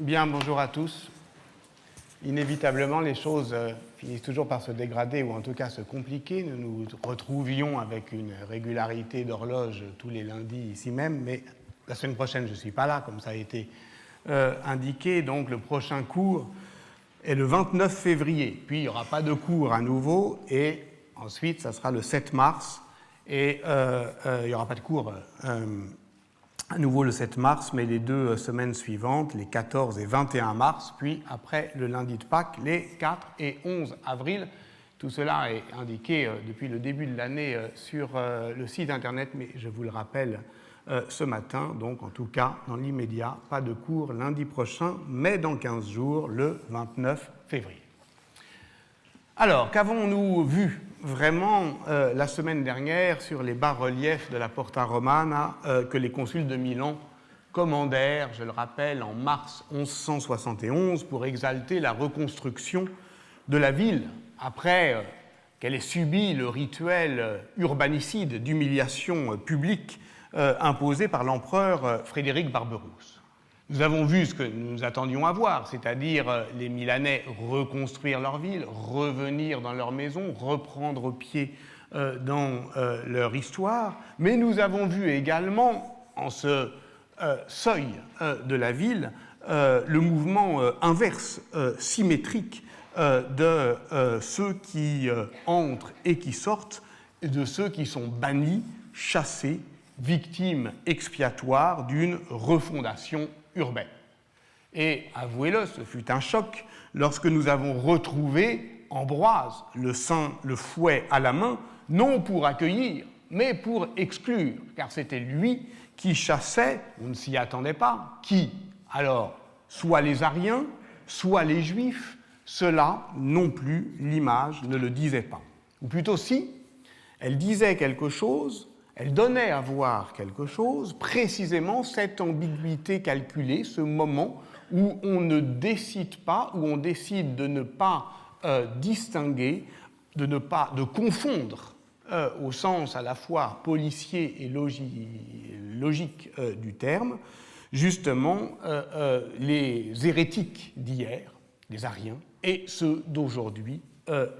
Bien, bonjour à tous. Inévitablement, les choses finissent toujours par se dégrader ou en tout cas se compliquer. Nous nous retrouvions avec une régularité d'horloge tous les lundis ici même, mais la semaine prochaine, je ne suis pas là, comme ça a été indiqué. Donc le prochain cours est le 29 février. Puis il n'y aura pas de cours à nouveau et ensuite, ça sera le 7 mars et il n'y aura pas de cours à nouveau le 7 mars, mais les 2 semaines suivantes, les 14 et 21 mars, puis après le lundi de Pâques, les 4 et 11 avril. Tout cela est indiqué depuis le début de l'année sur le site internet, mais je vous le rappelle ce matin. Donc, en tout cas, dans l'immédiat, pas de cours lundi prochain, mais dans 15 jours, le 29 février. Alors, qu'avons-nous vu vraiment la semaine dernière sur les bas-reliefs de la Porta Romana que les consuls de Milan commandèrent, je le rappelle, en mars 1171 pour exalter la reconstruction de la ville après qu'elle ait subi le rituel urbanicide d'humiliation publique imposé par l'empereur Frédéric Barberousse. Nous avons vu ce que nous attendions à voir, c'est-à-dire les Milanais reconstruire leur ville, revenir dans leur maison, reprendre pied dans leur histoire, mais nous avons vu également, en ce seuil de la ville, le mouvement inverse, symétrique de ceux qui entrent et qui sortent, et de ceux qui sont bannis, chassés, victimes expiatoires d'une refondation urbaine. Et avouez-le, ce fut un choc lorsque nous avons retrouvé Ambroise, le fouet à la main, non pour accueillir, mais pour exclure, car c'était lui qui chassait, on ne s'y attendait pas, qui? Alors, soit les Ariens, soit les Juifs, cela non plus, l'image ne le disait pas. Ou plutôt si, elle disait quelque chose, elle donnait à voir quelque chose, précisément cette ambiguïté calculée, ce moment où on ne décide pas, où on décide de ne pas distinguer, de confondre au sens à la fois policier et logique du terme, justement les hérétiques d'hier, les Ariens, et ceux d'aujourd'hui,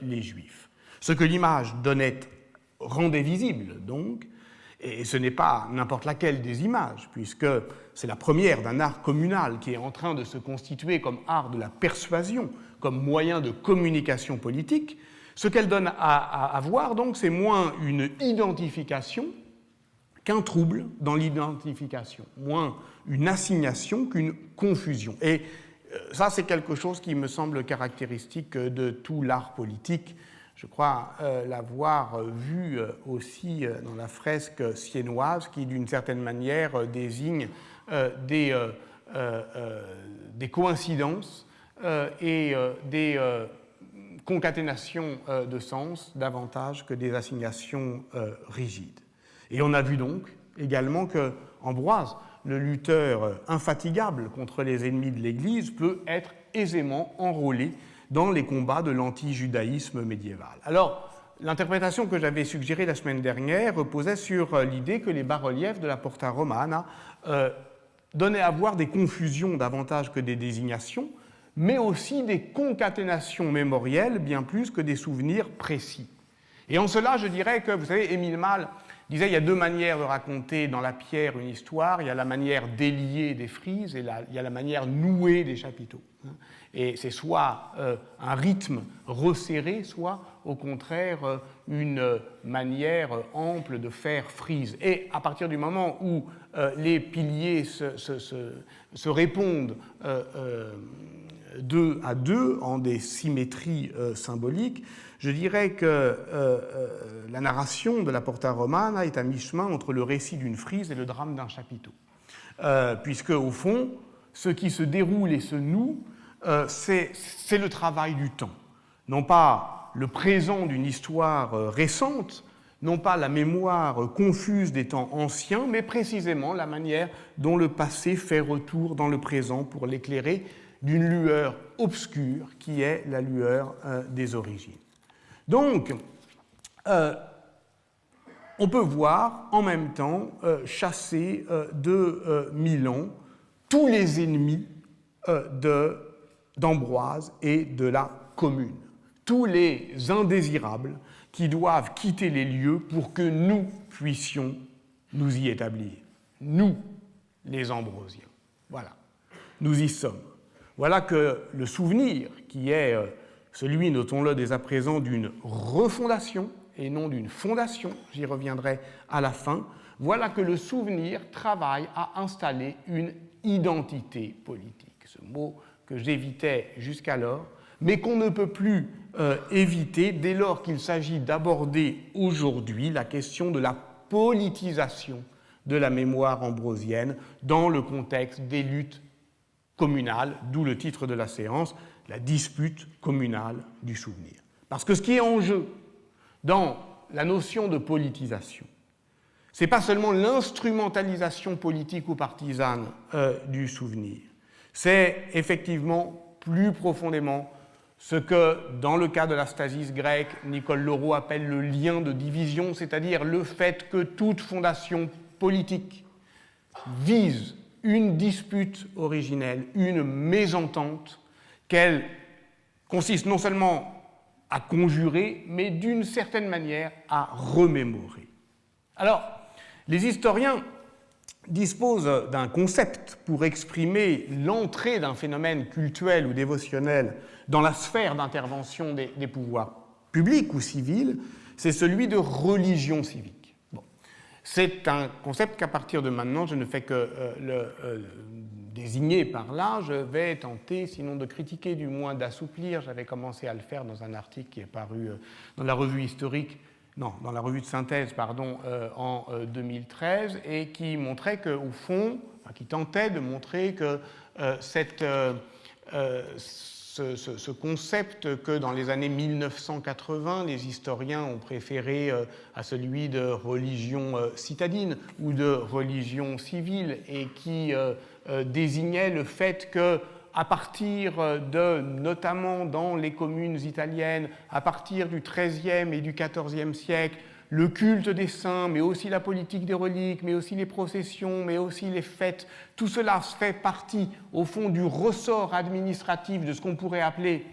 les Juifs. Ce que l'image rendait visible, donc, et ce n'est pas n'importe laquelle des images, puisque c'est la première d'un art communal qui est en train de se constituer comme art de la persuasion, comme moyen de communication politique. Ce qu'elle donne à voir, donc, c'est moins une identification qu'un trouble dans l'identification, moins une assignation qu'une confusion. Et ça, c'est quelque chose qui me semble caractéristique de tout l'art politique. Je crois l'avoir vu aussi dans la fresque siennoise qui, d'une certaine manière, désigne des coïncidences et des concaténations de sens davantage que des assignations rigides. Et on a vu donc également que Ambroise, le lutteur infatigable contre les ennemis de l'Église, peut être aisément enrôlé dans les combats de l'anti-judaïsme médiéval. Alors, l'interprétation que j'avais suggérée la semaine dernière reposait sur l'idée que les bas-reliefs de la Porta Romana donnaient à voir des confusions davantage que des désignations, mais aussi des concaténations mémorielles bien plus que des souvenirs précis. Et en cela, je dirais que, vous savez, Émile Malle disait qu'il y a 2 manières de raconter dans la pierre une histoire. Il y a la manière déliée des frises et il y a la manière nouée des chapiteaux. Et c'est soit un rythme resserré, soit au contraire une manière ample de faire frise. Et à partir du moment où les piliers se répondent 2 à 2 en des symétries symboliques, je dirais que la narration de la Porta Romana est à mi-chemin entre le récit d'une frise et le drame d'un chapiteau. Puisque, au fond, ce qui se déroule et se noue, c'est le travail du temps. Non pas le présent d'une histoire récente, non pas la mémoire confuse des temps anciens, mais précisément la manière dont le passé fait retour dans le présent pour l'éclairer d'une lueur obscure qui est la lueur des origines. Donc, on peut voir en même temps chasser de Milan tous les ennemis d'Ambroise et de la commune. Tous les indésirables qui doivent quitter les lieux pour que nous puissions nous y établir. Nous, les Ambrosiens. Voilà, nous y sommes. Voilà que le souvenir, qui est celui, notons-le dès à présent, d'une refondation et non d'une fondation, j'y reviendrai à la fin, voilà que le souvenir travaille à installer une identité politique. Ce mot que j'évitais jusqu'alors, mais qu'on ne peut plus éviter dès lors qu'il s'agit d'aborder aujourd'hui la question de la politisation de la mémoire ambrosienne dans le contexte des luttes communales, d'où le titre de la séance, la dispute communale du souvenir. Parce que ce qui est en jeu dans la notion de politisation, ce n'est pas seulement l'instrumentalisation politique ou partisane du souvenir, c'est effectivement plus profondément ce que, dans le cas de la stasis grecque, Nicole Leroux appelle le lien de division, c'est-à-dire le fait que toute fondation politique vise une dispute originelle, une mésentente, qu'elle consiste non seulement à conjurer, mais d'une certaine manière à remémorer. Alors, les historiens disposent d'un concept pour exprimer l'entrée d'un phénomène cultuel ou dévotionnel dans la sphère d'intervention des pouvoirs publics ou civils, c'est celui de religion civique. Bon. C'est un concept qu'à partir de maintenant, je ne fais que désigner par là, je vais tenter, sinon de critiquer, du moins d'assouplir. J'avais commencé à le faire dans un article qui est paru dans la revue historique, non, dans la revue de synthèse, pardon, en 2013, et qui montrait qu'au fond, enfin, qui tentait de montrer que ce concept que dans les années 1980, les historiens ont préféré à celui de religion citadine ou de religion civile, et qui désignait le fait que, à partir de, notamment dans les communes italiennes, à partir du XIIIe et du XIVe siècle, le culte des saints, mais aussi la politique des reliques, mais aussi les processions, mais aussi les fêtes, tout cela fait partie, au fond, du ressort administratif de ce qu'on pourrait appeler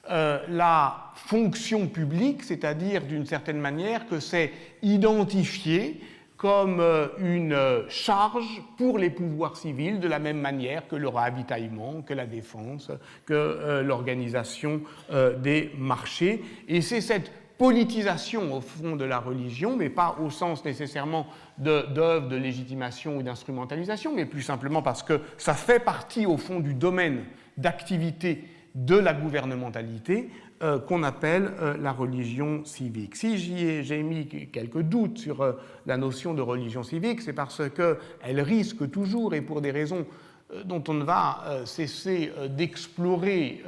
la fonction publique, c'est-à-dire, d'une certaine manière, que c'est identifié comme une charge pour les pouvoirs civils, de la même manière que le ravitaillement, que la défense, que l'organisation des marchés. Et c'est cette politisation, au fond, de la religion, mais pas au sens nécessairement d'œuvre de légitimation ou d'instrumentalisation, mais plus simplement parce que ça fait partie, au fond, du domaine d'activité de la gouvernementalité, qu'on appelle la religion civique. Si j'ai mis quelques doutes sur la notion de religion civique, c'est parce qu'elle risque toujours, et pour des raisons dont on ne va cesser d'explorer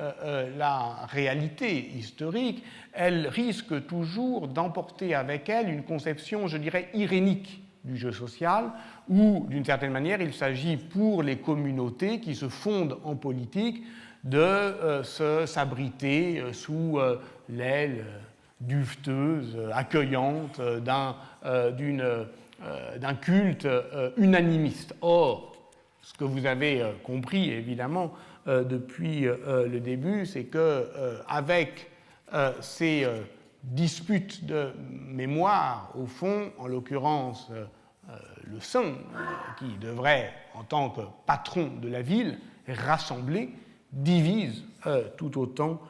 la réalité historique, elle risque toujours d'emporter avec elle une conception, je dirais, irénique du jeu social, où, d'une certaine manière, il s'agit pour les communautés qui se fondent en politique de s'abriter sous l'aile duveteuse, accueillante d'un culte unanimiste. Or, ce que vous avez compris, évidemment, depuis le début, c'est qu'avec ces disputes de mémoire, au fond, en l'occurrence, le saint, qui devrait, en tant que patron de la ville, rassembler, divise tout autant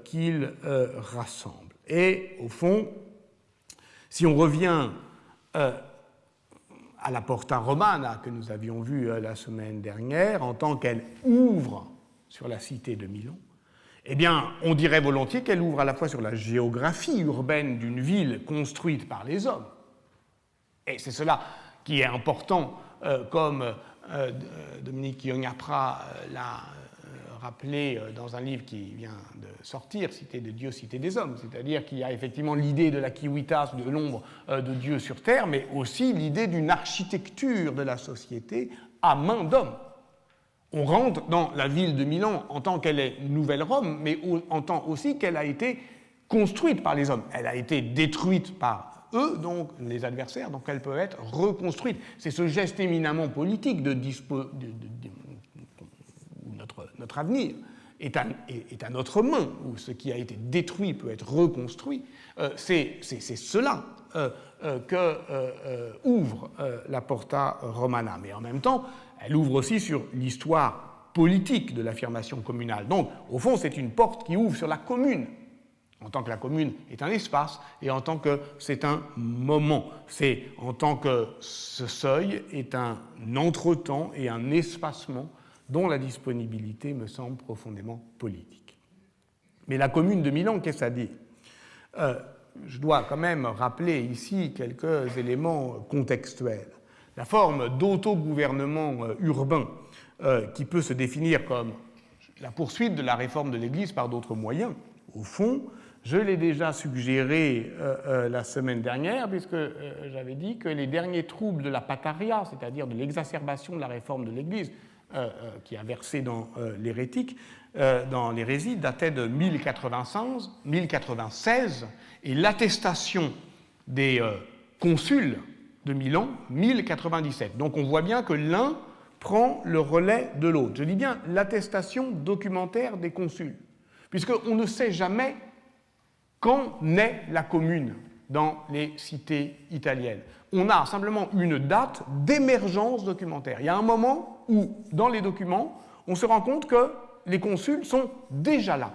qu'il rassemble. Et au fond, si on revient à la Porta Romana que nous avions vue la semaine dernière, en tant qu'elle ouvre sur la cité de Milan, eh bien, on dirait volontiers qu'elle ouvre à la fois sur la géographie urbaine d'une ville construite par les hommes. Et c'est cela qui est important, comme Dominique Yognapra l'a rappelé dans un livre qui vient de sortir, Cité de Dieu, Cité des hommes, c'est-à-dire qu'il y a effectivement l'idée de la civitas, de l'ombre de Dieu sur terre, mais aussi l'idée d'une architecture de la société à main d'homme. On rentre dans la ville de Milan en tant qu'elle est Nouvelle-Rome, mais en tant aussi qu'elle a été construite par les hommes. Elle a été détruite par eux, donc les adversaires, donc elle peut être reconstruite. C'est ce geste éminemment politique notre avenir est à notre main, où ce qui a été détruit peut être reconstruit, c'est cela que ouvre la Porta Romana. Mais en même temps, elle ouvre aussi sur l'histoire politique de l'affirmation communale. Donc, au fond, c'est une porte qui ouvre sur la commune, en tant que la commune est un espace et en tant que c'est un moment. C'est en tant que ce seuil est un entretemps et un espacement dont la disponibilité me semble profondément politique. Mais la commune de Milan, qu'est-ce que ça dit ? Je dois quand même rappeler ici quelques éléments contextuels. La forme d'autogouvernement urbain qui peut se définir comme la poursuite de la réforme de l'Église par d'autres moyens, au fond, je l'ai déjà suggéré la semaine dernière, puisque j'avais dit que les derniers troubles de la Pataria, c'est-à-dire de l'exacerbation de la réforme de l'Église, qui a versé dans l'hérétique, dans l'hérésie, datait de 1096, et l'attestation des consuls de Milan, 1097. Donc on voit bien que l'un prend le relais de l'autre. Je dis bien l'attestation documentaire des consuls, puisqu'on ne sait jamais quand naît la commune dans les cités italiennes. On a simplement une date d'émergence documentaire. Il y a un moment où, dans les documents, on se rend compte que les consuls sont déjà là.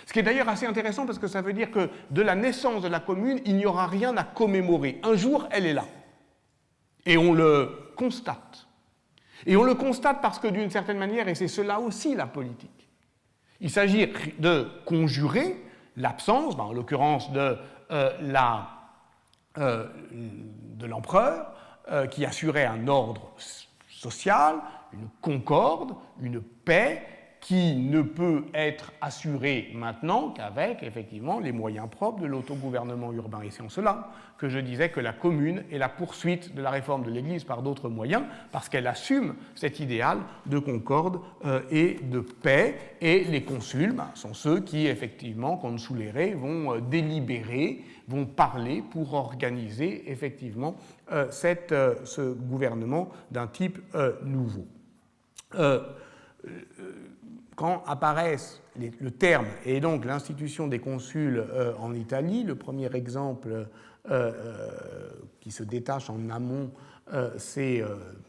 Ce qui est d'ailleurs assez intéressant parce que ça veut dire que de la naissance de la commune, il n'y aura rien à commémorer. Un jour, elle est là. Et on le constate. Et on le constate parce que, d'une certaine manière, et c'est cela aussi la politique, il s'agit de conjurer l'absence, en l'occurrence de l'empereur, qui assurait un ordre social, une concorde, une paix, qui ne peut être assurée maintenant qu'avec, effectivement, les moyens propres de l'autogouvernement urbain. Et c'est en cela que je disais que la commune est la poursuite de la réforme de l'Église par d'autres moyens, parce qu'elle assume cet idéal de concorde et de paix. Et les consuls sont ceux qui, effectivement, consulere, vont délibérer, vont parler pour organiser, effectivement, ce gouvernement d'un type nouveau. Quand apparaissent le terme et donc l'institution des consuls en Italie, le premier exemple qui se détache en amont, c'est,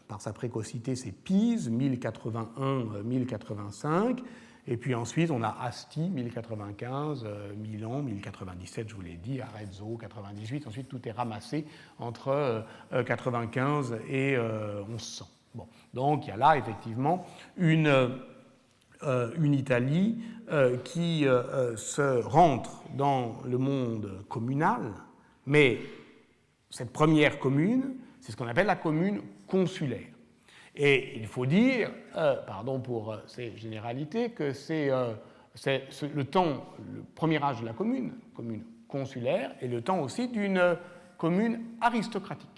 par sa précocité, c'est Pise, 1081-1085, et puis ensuite on a Asti, 1095, Milan, 1097, je vous l'ai dit, Arezzo, 98, ensuite tout est ramassé entre 95 et 1100. Bon. Donc il y a là effectivement une Italie qui se rentre dans le monde communal, mais cette première commune, c'est ce qu'on appelle la commune consulaire. Et il faut dire, pardon pour ces généralités, que c'est le premier âge de la commune consulaire, et le temps aussi d'une commune aristocratique.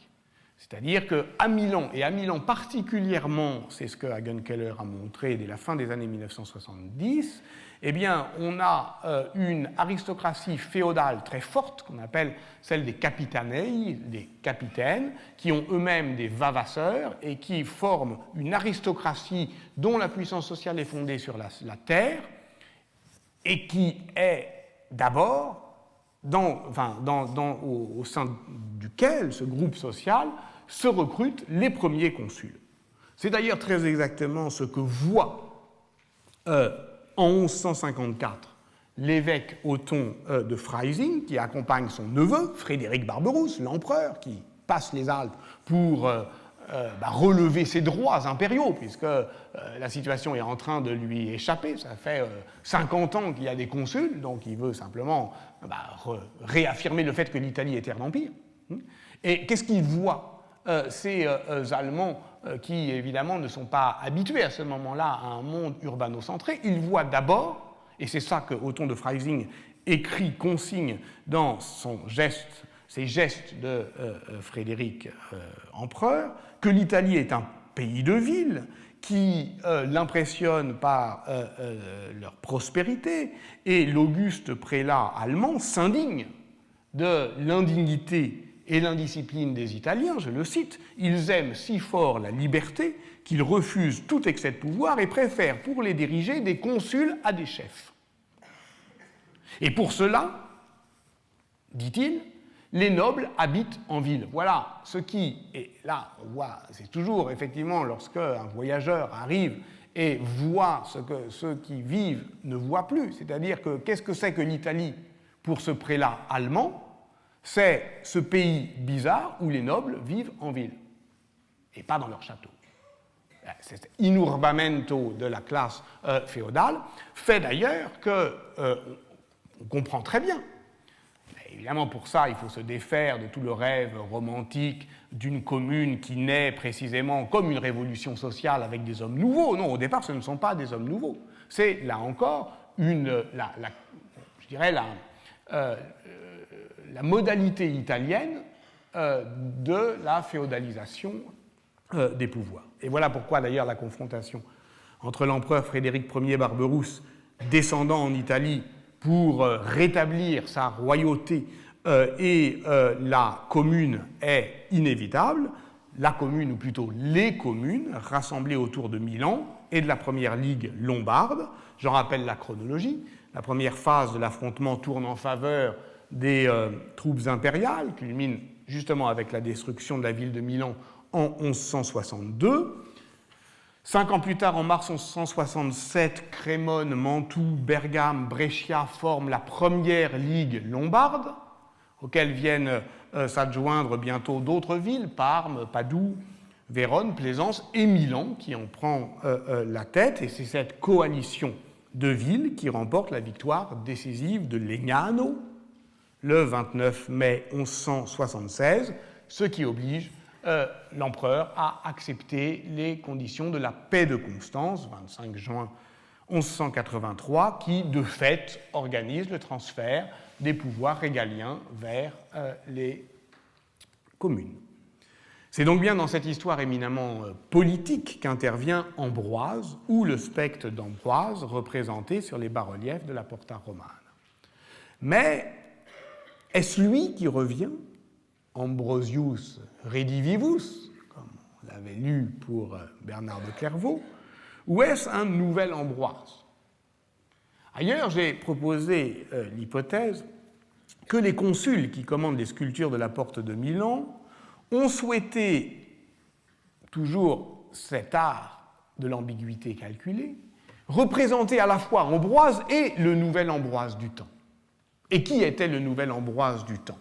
C'est-à-dire qu'à Milan, et à Milan particulièrement, c'est ce que Hagenkeller a montré dès la fin des années 1970, eh bien, on a une aristocratie féodale très forte, qu'on appelle celle des capitanei, des capitaines, qui ont eux-mêmes des vavasseurs et qui forment une aristocratie dont la puissance sociale est fondée sur la terre et qui est d'abord au sein duquel ce groupe social se recrutent les premiers consuls. C'est d'ailleurs très exactement ce que voit en 1154 l'évêque Othon de Freising, qui accompagne son neveu, Frédéric Barberousse, l'empereur, qui passe les Alpes pour relever ses droits impériaux, puisque la situation est en train de lui échapper. Ça fait 50 ans qu'il y a des consuls, donc il veut simplement réaffirmer le fait que l'Italie est terre d'empire. Et qu'est-ce qu'il voit ces Allemands qui, évidemment, ne sont pas habitués à ce moment-là à un monde urbano-centré? Ils voient d'abord, et c'est ça que Othon de Freising écrit, consigne dans ses gestes de Frédéric empereur, que l'Italie est un pays de ville qui l'impressionne par leur prospérité, et l'auguste prélat allemand s'indigne de l'indignité et l'indiscipline des Italiens, je le cite, « Ils aiment si fort la liberté qu'ils refusent tout excès de pouvoir et préfèrent pour les diriger des consuls à des chefs. Et pour cela, dit-il, les nobles habitent en ville. » Voilà ce qui, et là on voit, c'est toujours effectivement lorsque un voyageur arrive et voit ce que ceux qui vivent ne voient plus, c'est-à-dire que qu'est-ce que c'est que l'Italie pour ce prélat allemand? C'est ce pays bizarre où les nobles vivent en ville et pas dans leur château. Cet inurbamento de la classe féodale fait d'ailleurs qu'on comprend très bien. Évidemment, pour ça, il faut se défaire de tout le rêve romantique d'une commune qui naît précisément comme une révolution sociale avec des hommes nouveaux. Non, au départ, ce ne sont pas des hommes nouveaux. C'est, là encore, la modalité italienne de la féodalisation des pouvoirs. Et voilà pourquoi, d'ailleurs, la confrontation entre l'empereur Frédéric Ier Barberousse, descendant en Italie pour rétablir sa royauté et la commune est inévitable. La commune, ou plutôt les communes, rassemblées autour de Milan et de la première ligue lombarde. J'en rappelle la chronologie. La première phase de l'affrontement tourne en faveur des troupes impériales, culmine justement avec la destruction de la ville de Milan en 1162. 5 ans plus tard, en mars 1167, Crémone, Mantoue, Bergame, Brescia forment la première ligue lombarde, auxquelles viennent s'adjoindre bientôt d'autres villes, Parme, Padoue, Vérone, Plaisance et Milan, qui en prend la tête. Et c'est cette coalition de villes qui remporte la victoire décisive de Legnano le 29 mai 1176, ce qui oblige l'empereur a accepté les conditions de la paix de Constance, 25 juin 1183, qui, de fait, organise le transfert des pouvoirs régaliens vers les communes. C'est donc bien dans cette histoire éminemment politique qu'intervient Ambroise, ou le spectre d'Ambroise, représenté sur les bas-reliefs de la Porta Romana. Mais est-ce lui qui revient, Ambrosius Redivivus, comme on l'avait lu pour Bernard de Clairvaux, ou est-ce un nouvel Ambroise? Ailleurs, j'ai proposé l'hypothèse que les consuls qui commandent les sculptures de la porte de Milan ont souhaité, toujours cet art de l'ambiguïté calculée, représenter à la fois Ambroise et le nouvel Ambroise du temps. Et qui était le nouvel Ambroise du temps?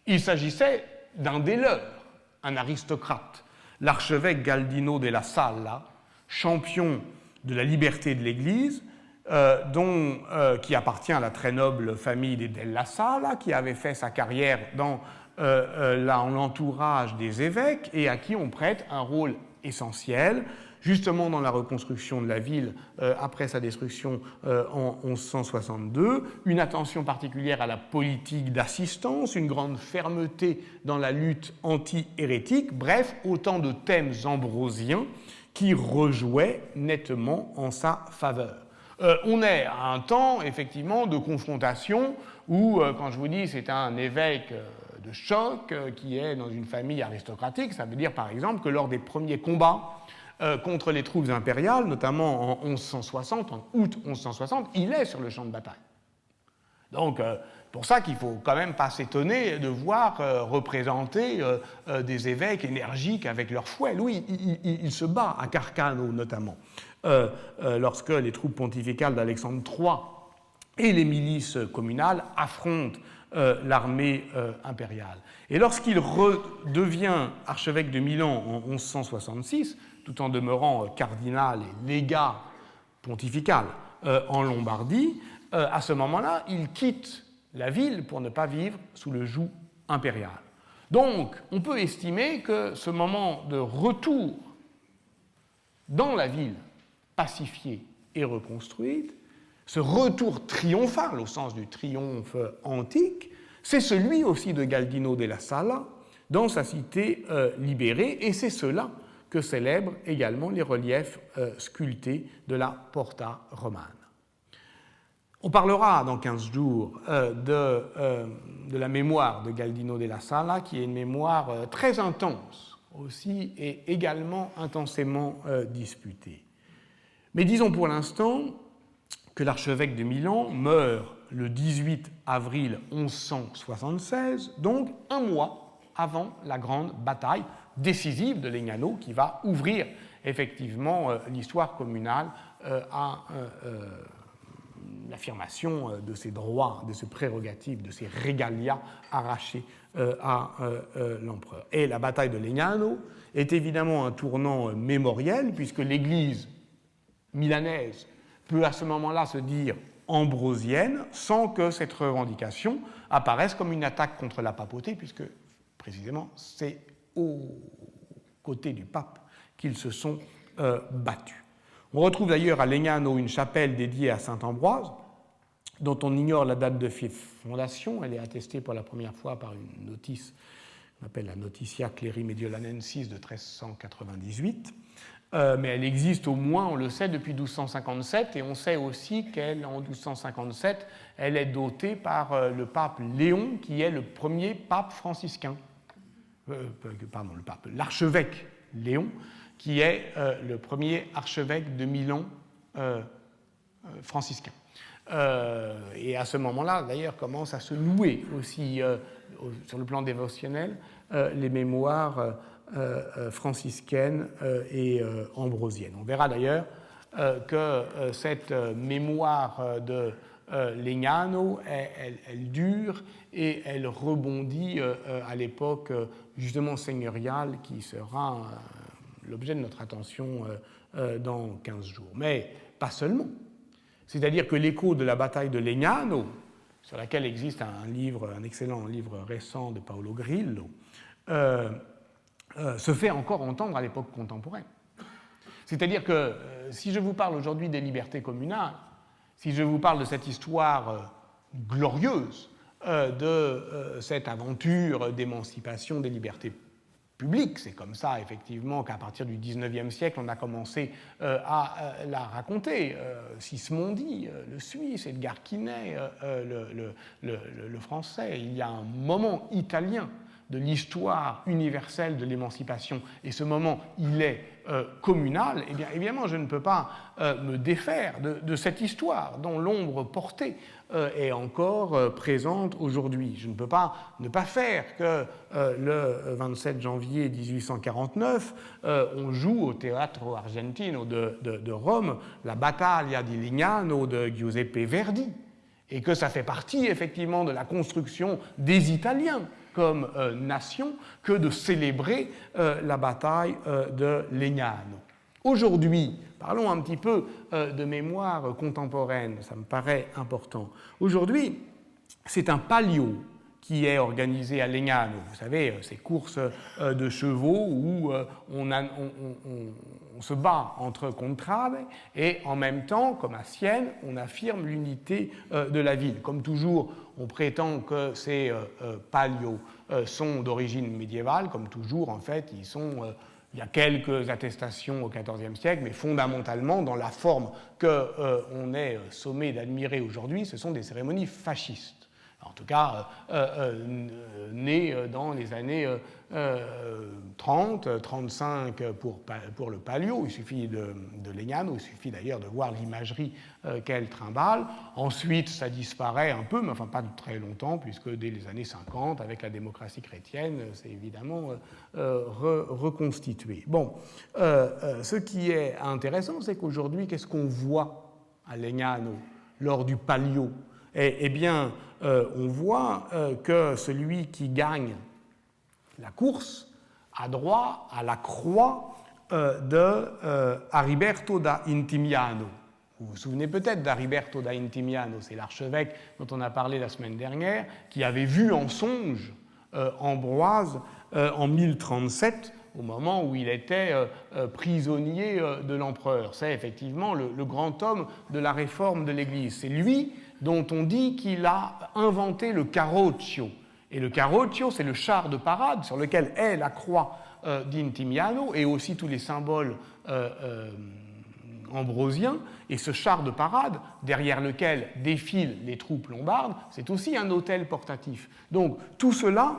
Il s'agissait d'un des leurs, un aristocrate, l'archevêque Galdino della Salla, champion de la liberté de l'Église, qui appartient à la très noble famille des Della Sala, qui avait fait sa carrière dans l'entourage des évêques et à qui on prête un rôle essentiel, justement dans la reconstruction de la ville après sa destruction en 1162, une attention particulière à la politique d'assistance, une grande fermeté dans la lutte anti-hérétique, bref, autant de thèmes ambrosiens qui rejouaient nettement en sa faveur. On est à un temps, effectivement, de confrontation où, quand je vous dis c'est un évêque de choc qui est dans une famille aristocratique, ça veut dire par exemple que lors des premiers combats contre les troupes impériales, notamment en 1160, en août 1160, il est sur le champ de bataille. Donc, pour ça qu'il ne faut quand même pas s'étonner de voir représenter des évêques énergiques avec leur fouet. Lui, il se bat à Carcano, notamment, lorsque les troupes pontificales d'Alexandre III et les milices communales affrontent l'armée impériale. Et lorsqu'il redevient archevêque de Milan en 1166, tout en demeurant cardinal et légat pontifical en Lombardie, à ce moment-là, il quitte la ville pour ne pas vivre sous le joug impérial. Donc, on peut estimer que ce moment de retour dans la ville pacifiée et reconstruite, ce retour triomphal au sens du triomphe antique, c'est celui aussi de Galdino della Sala dans sa cité libérée, et c'est cela que célèbrent également les reliefs sculptés de la Porta Romana. On parlera dans 15 jours de la mémoire de Galdino della Sala, qui est une mémoire très intense aussi et également intensément disputée. Mais disons pour l'instant que l'archevêque de Milan meurt le 18 avril 1176, donc un mois avant la grande bataille décisive de Legnano qui va ouvrir effectivement l'histoire communale à l'affirmation de ses droits, de ses prérogatives, de ses regalia arrachés à l'empereur. Et la bataille de Legnano est évidemment un tournant mémoriel puisque l'Église milanaise peut à ce moment-là se dire ambrosienne sans que cette revendication apparaisse comme une attaque contre la papauté, puisque précisément c'est aux côtés du pape qu'ils se sont battus. On retrouve d'ailleurs à Legnano une chapelle dédiée à saint Ambroise, dont on ignore la date de fondation. Elle est attestée pour la première fois par une notice qu'on appelle la Notitia Cleri Mediolanensis de 1398. Mais elle existe au moins, on le sait, depuis 1257, et on sait aussi qu'en 1257, elle est dotée par le pape Léon, qui est le premier pape franciscain. L'archevêque Léon, qui est le premier archevêque de Milan franciscain. Et à ce moment-là, d'ailleurs, commencent à se nouer aussi, sur le plan dévotionnel, les mémoires franciscaine et ambrosienne. On verra d'ailleurs que cette mémoire de Legnano, elle dure et elle rebondit à l'époque justement seigneuriale qui sera l'objet de notre attention dans 15 jours. Mais pas seulement. C'est-à-dire que l'écho de la bataille de Legnano, sur laquelle existe un excellent livre récent de Paolo Grillo, se fait encore entendre à l'époque contemporaine. C'est-à-dire que si je vous parle aujourd'hui des libertés communales, si je vous parle de cette histoire glorieuse de cette aventure d'émancipation des libertés publiques, c'est comme ça effectivement qu'à partir du XIXe siècle on a commencé à la raconter. Sismondi, le Suisse, Edgar Quinet, le Français. Il y a un moment italien de l'histoire universelle de l'émancipation, et ce moment, il est communal, eh bien, évidemment, je ne peux pas me défaire de cette histoire dont l'ombre portée est encore présente aujourd'hui. Je ne peux pas ne pas faire que le 27 janvier 1849, on joue au Teatro Argentino de Rome la Battaglia di Legnano de Giuseppe Verdi, et que ça fait partie effectivement de la construction des Italiens comme nation que de célébrer la bataille de Legnano. Aujourd'hui, parlons un petit peu de mémoire contemporaine, ça me paraît important. Aujourd'hui, c'est un palio qui est organisé à Legnano. Vous savez, ces courses de chevaux où on se bat entre contrade et en même temps, comme à Sienne, on affirme l'unité de la ville. Comme toujours, on prétend que ces palios sont d'origine médiévale. Comme toujours, en fait, il y a quelques attestations au XIVe siècle, mais fondamentalement, dans la forme qu'on est sommé d'admirer aujourd'hui, ce sont des cérémonies fascistes. En tout cas, né dans les années 30, 35 pour le palio. Il suffit de Legnano, il suffit d'ailleurs de voir l'imagerie qu'elle trimballe. Ensuite, ça disparaît un peu, mais enfin pas très longtemps, puisque dès les années 50, avec la démocratie chrétienne, c'est évidemment reconstitué. Bon, ce qui est intéressant, c'est qu'aujourd'hui, qu'est-ce qu'on voit à Legnano lors du palio ? Eh bien, on voit que celui qui gagne la course a droit à la croix de Ariberto da Intimiano. Vous vous souvenez peut-être d'Ariberto da Intimiano, c'est l'archevêque dont on a parlé la semaine dernière, qui avait vu en songe Ambroise en 1037, au moment où il était prisonnier de l'empereur. C'est effectivement le grand homme de la réforme de l'Église. C'est lui dont on dit qu'il a inventé le carroccio. Et le carroccio, c'est le char de parade sur lequel est la croix d'Intimiano et aussi tous les symboles ambrosien, et ce char de parade, derrière lequel défilent les troupes lombardes, c'est aussi un autel portatif. Donc tout cela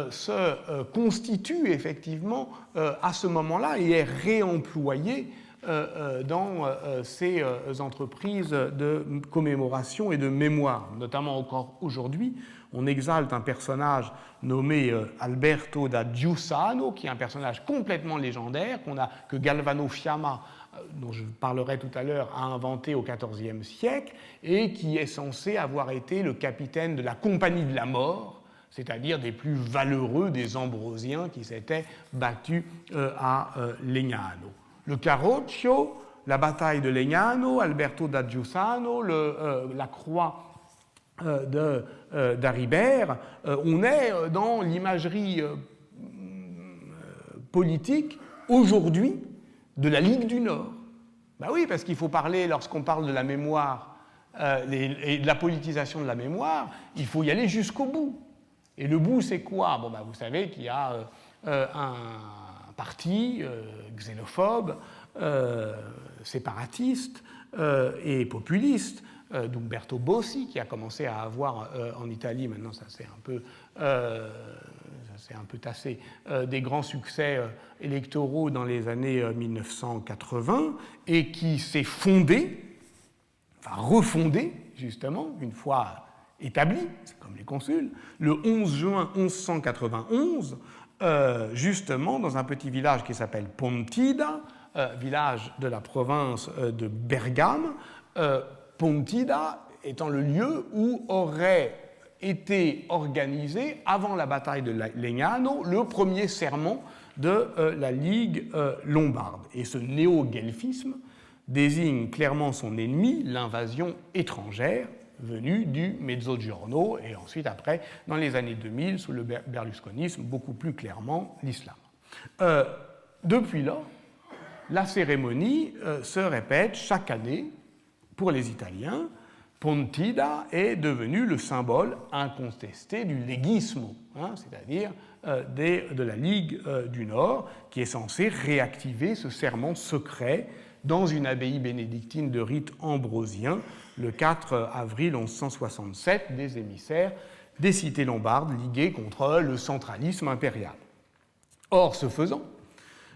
se constitue effectivement à ce moment-là et est réemployé dans ces entreprises de commémoration et de mémoire. Notamment encore aujourd'hui, on exalte un personnage nommé Alberto da Giussano, qui est un personnage complètement légendaire, que Galvano Fiamma, dont je parlerai tout à l'heure, a inventé au XIVe siècle, et qui est censé avoir été le capitaine de la Compagnie de la Mort, c'est-à-dire des plus valeureux des Ambrosiens qui s'étaient battus à Legnano. Le Carroccio, la bataille de Legnano, Alberto da Giussano, la croix d'Aribert, on est dans l'imagerie politique aujourd'hui de la Ligue du Nord. Ben oui, parce qu'il faut parler, lorsqu'on parle de la mémoire et de la politisation de la mémoire, il faut y aller jusqu'au bout. Et le bout, c'est quoi? Bon, ben, vous savez qu'il y a un parti xénophobe, séparatiste et populiste, d'Umberto Bossi, qui a commencé à avoir en Italie, maintenant ça s'est un peu tassé, des grands succès électoraux dans les années 1980, et qui s'est refondé, justement, une fois établi, c'est comme les consuls, le 11 juin 1191, justement dans un petit village qui s'appelle Pontida, village de la province de Bergame, Pontida étant le lieu où aurait été organisé, avant la bataille de Legnano, le premier serment de la Ligue lombarde. Et ce néo-guelfisme désigne clairement son ennemi, l'invasion étrangère venue du Mezzogiorno, et ensuite après, dans les années 2000, sous le berlusconisme, beaucoup plus clairement l'islam. Depuis là, la cérémonie se répète chaque année pour les Italiens. Pontida est devenu le symbole incontesté du legismo, c'est-à-dire de la Ligue du Nord, qui est censé réactiver ce serment secret dans une abbaye bénédictine de rite ambrosien le 4 avril 1167 des émissaires des cités lombardes liguées contre le centralisme impérial. Or, ce faisant,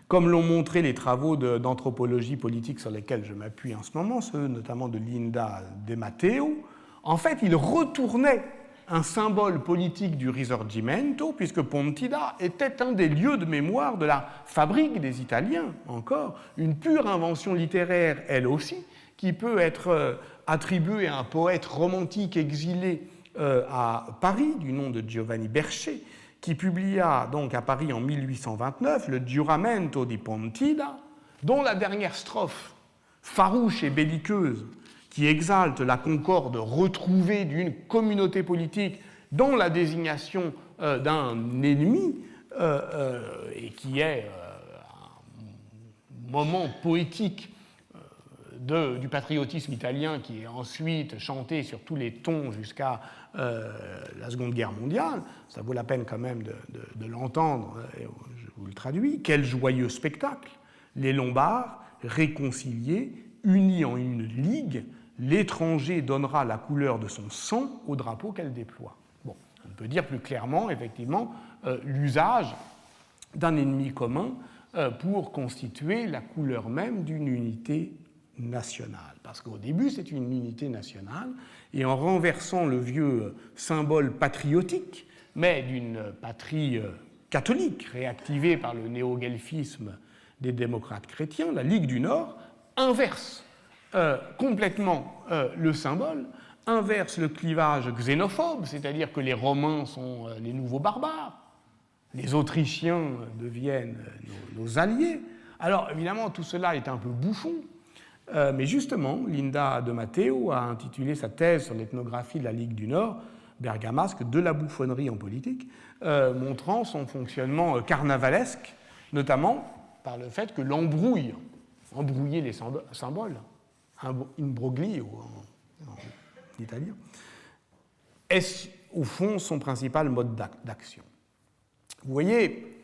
comme l'ont montré les travaux d'anthropologie politique sur lesquels je m'appuie en ce moment, ceux notamment de Linda De Matteo, en fait, il retournait un symbole politique du Risorgimento, puisque Pontida était un des lieux de mémoire de la fabrique des Italiens, encore, une pure invention littéraire, elle aussi, qui peut être attribuée à un poète romantique exilé à Paris, du nom de Giovanni Berchet, qui publia donc à Paris en 1829 le Giuramento di Pontida, dont la dernière strophe, farouche et belliqueuse, qui exalte la concorde retrouvée d'une communauté politique dont la désignation d'un ennemi, et qui est un moment poétique du patriotisme italien qui est ensuite chanté sur tous les tons jusqu'à la Seconde Guerre mondiale, ça vaut la peine quand même de l'entendre, je vous le traduis. Quel joyeux spectacle! Les Lombards, réconciliés, unis en une ligue, l'étranger donnera la couleur de son sang au drapeau qu'elle déploie. Bon, on peut dire plus clairement, effectivement, l'usage d'un ennemi commun pour constituer la couleur même d'une unité nationale. Parce qu'au début, c'est une unité nationale, et en renversant le vieux symbole patriotique, mais d'une patrie catholique, réactivée par le néo-guelfisme des démocrates chrétiens, la Ligue du Nord inverse complètement le symbole, inverse le clivage xénophobe, c'est-à-dire que les Romains sont les nouveaux barbares, les Autrichiens deviennent nos alliés. Alors évidemment, tout cela est un peu bouffon, mais justement, Linda De Matteo a intitulé sa thèse sur l'ethnographie de la Ligue du Nord, bergamasque, de la bouffonnerie en politique, montrant son fonctionnement carnavalesque, notamment par le fait que embrouiller les symboles, imbroglio en italien, est au fond son principal mode d'action. Vous voyez,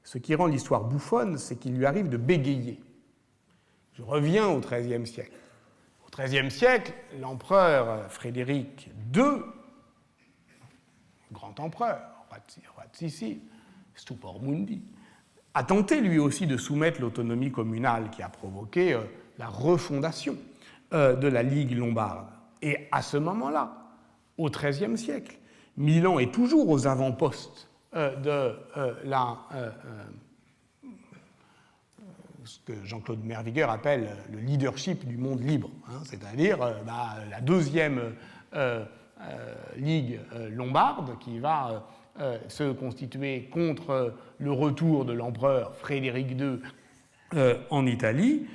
ce qui rend l'histoire bouffonne, c'est qu'il lui arrive de bégayer. Je reviens au XIIIe siècle. Au XIIIe siècle, l'empereur Frédéric II, grand empereur, roi de Sicile, Stupor Mundi, a tenté lui aussi de soumettre l'autonomie communale qui a provoqué la refondation de la Ligue lombarde. Et à ce moment-là, au XIIIe siècle, Milan est toujours aux avant-postes de ce que Jean-Claude Mervigueur appelle le leadership du monde libre, hein, c'est-à-dire la deuxième ligue lombarde qui va se constituer contre le retour de l'empereur Frédéric II en Italie,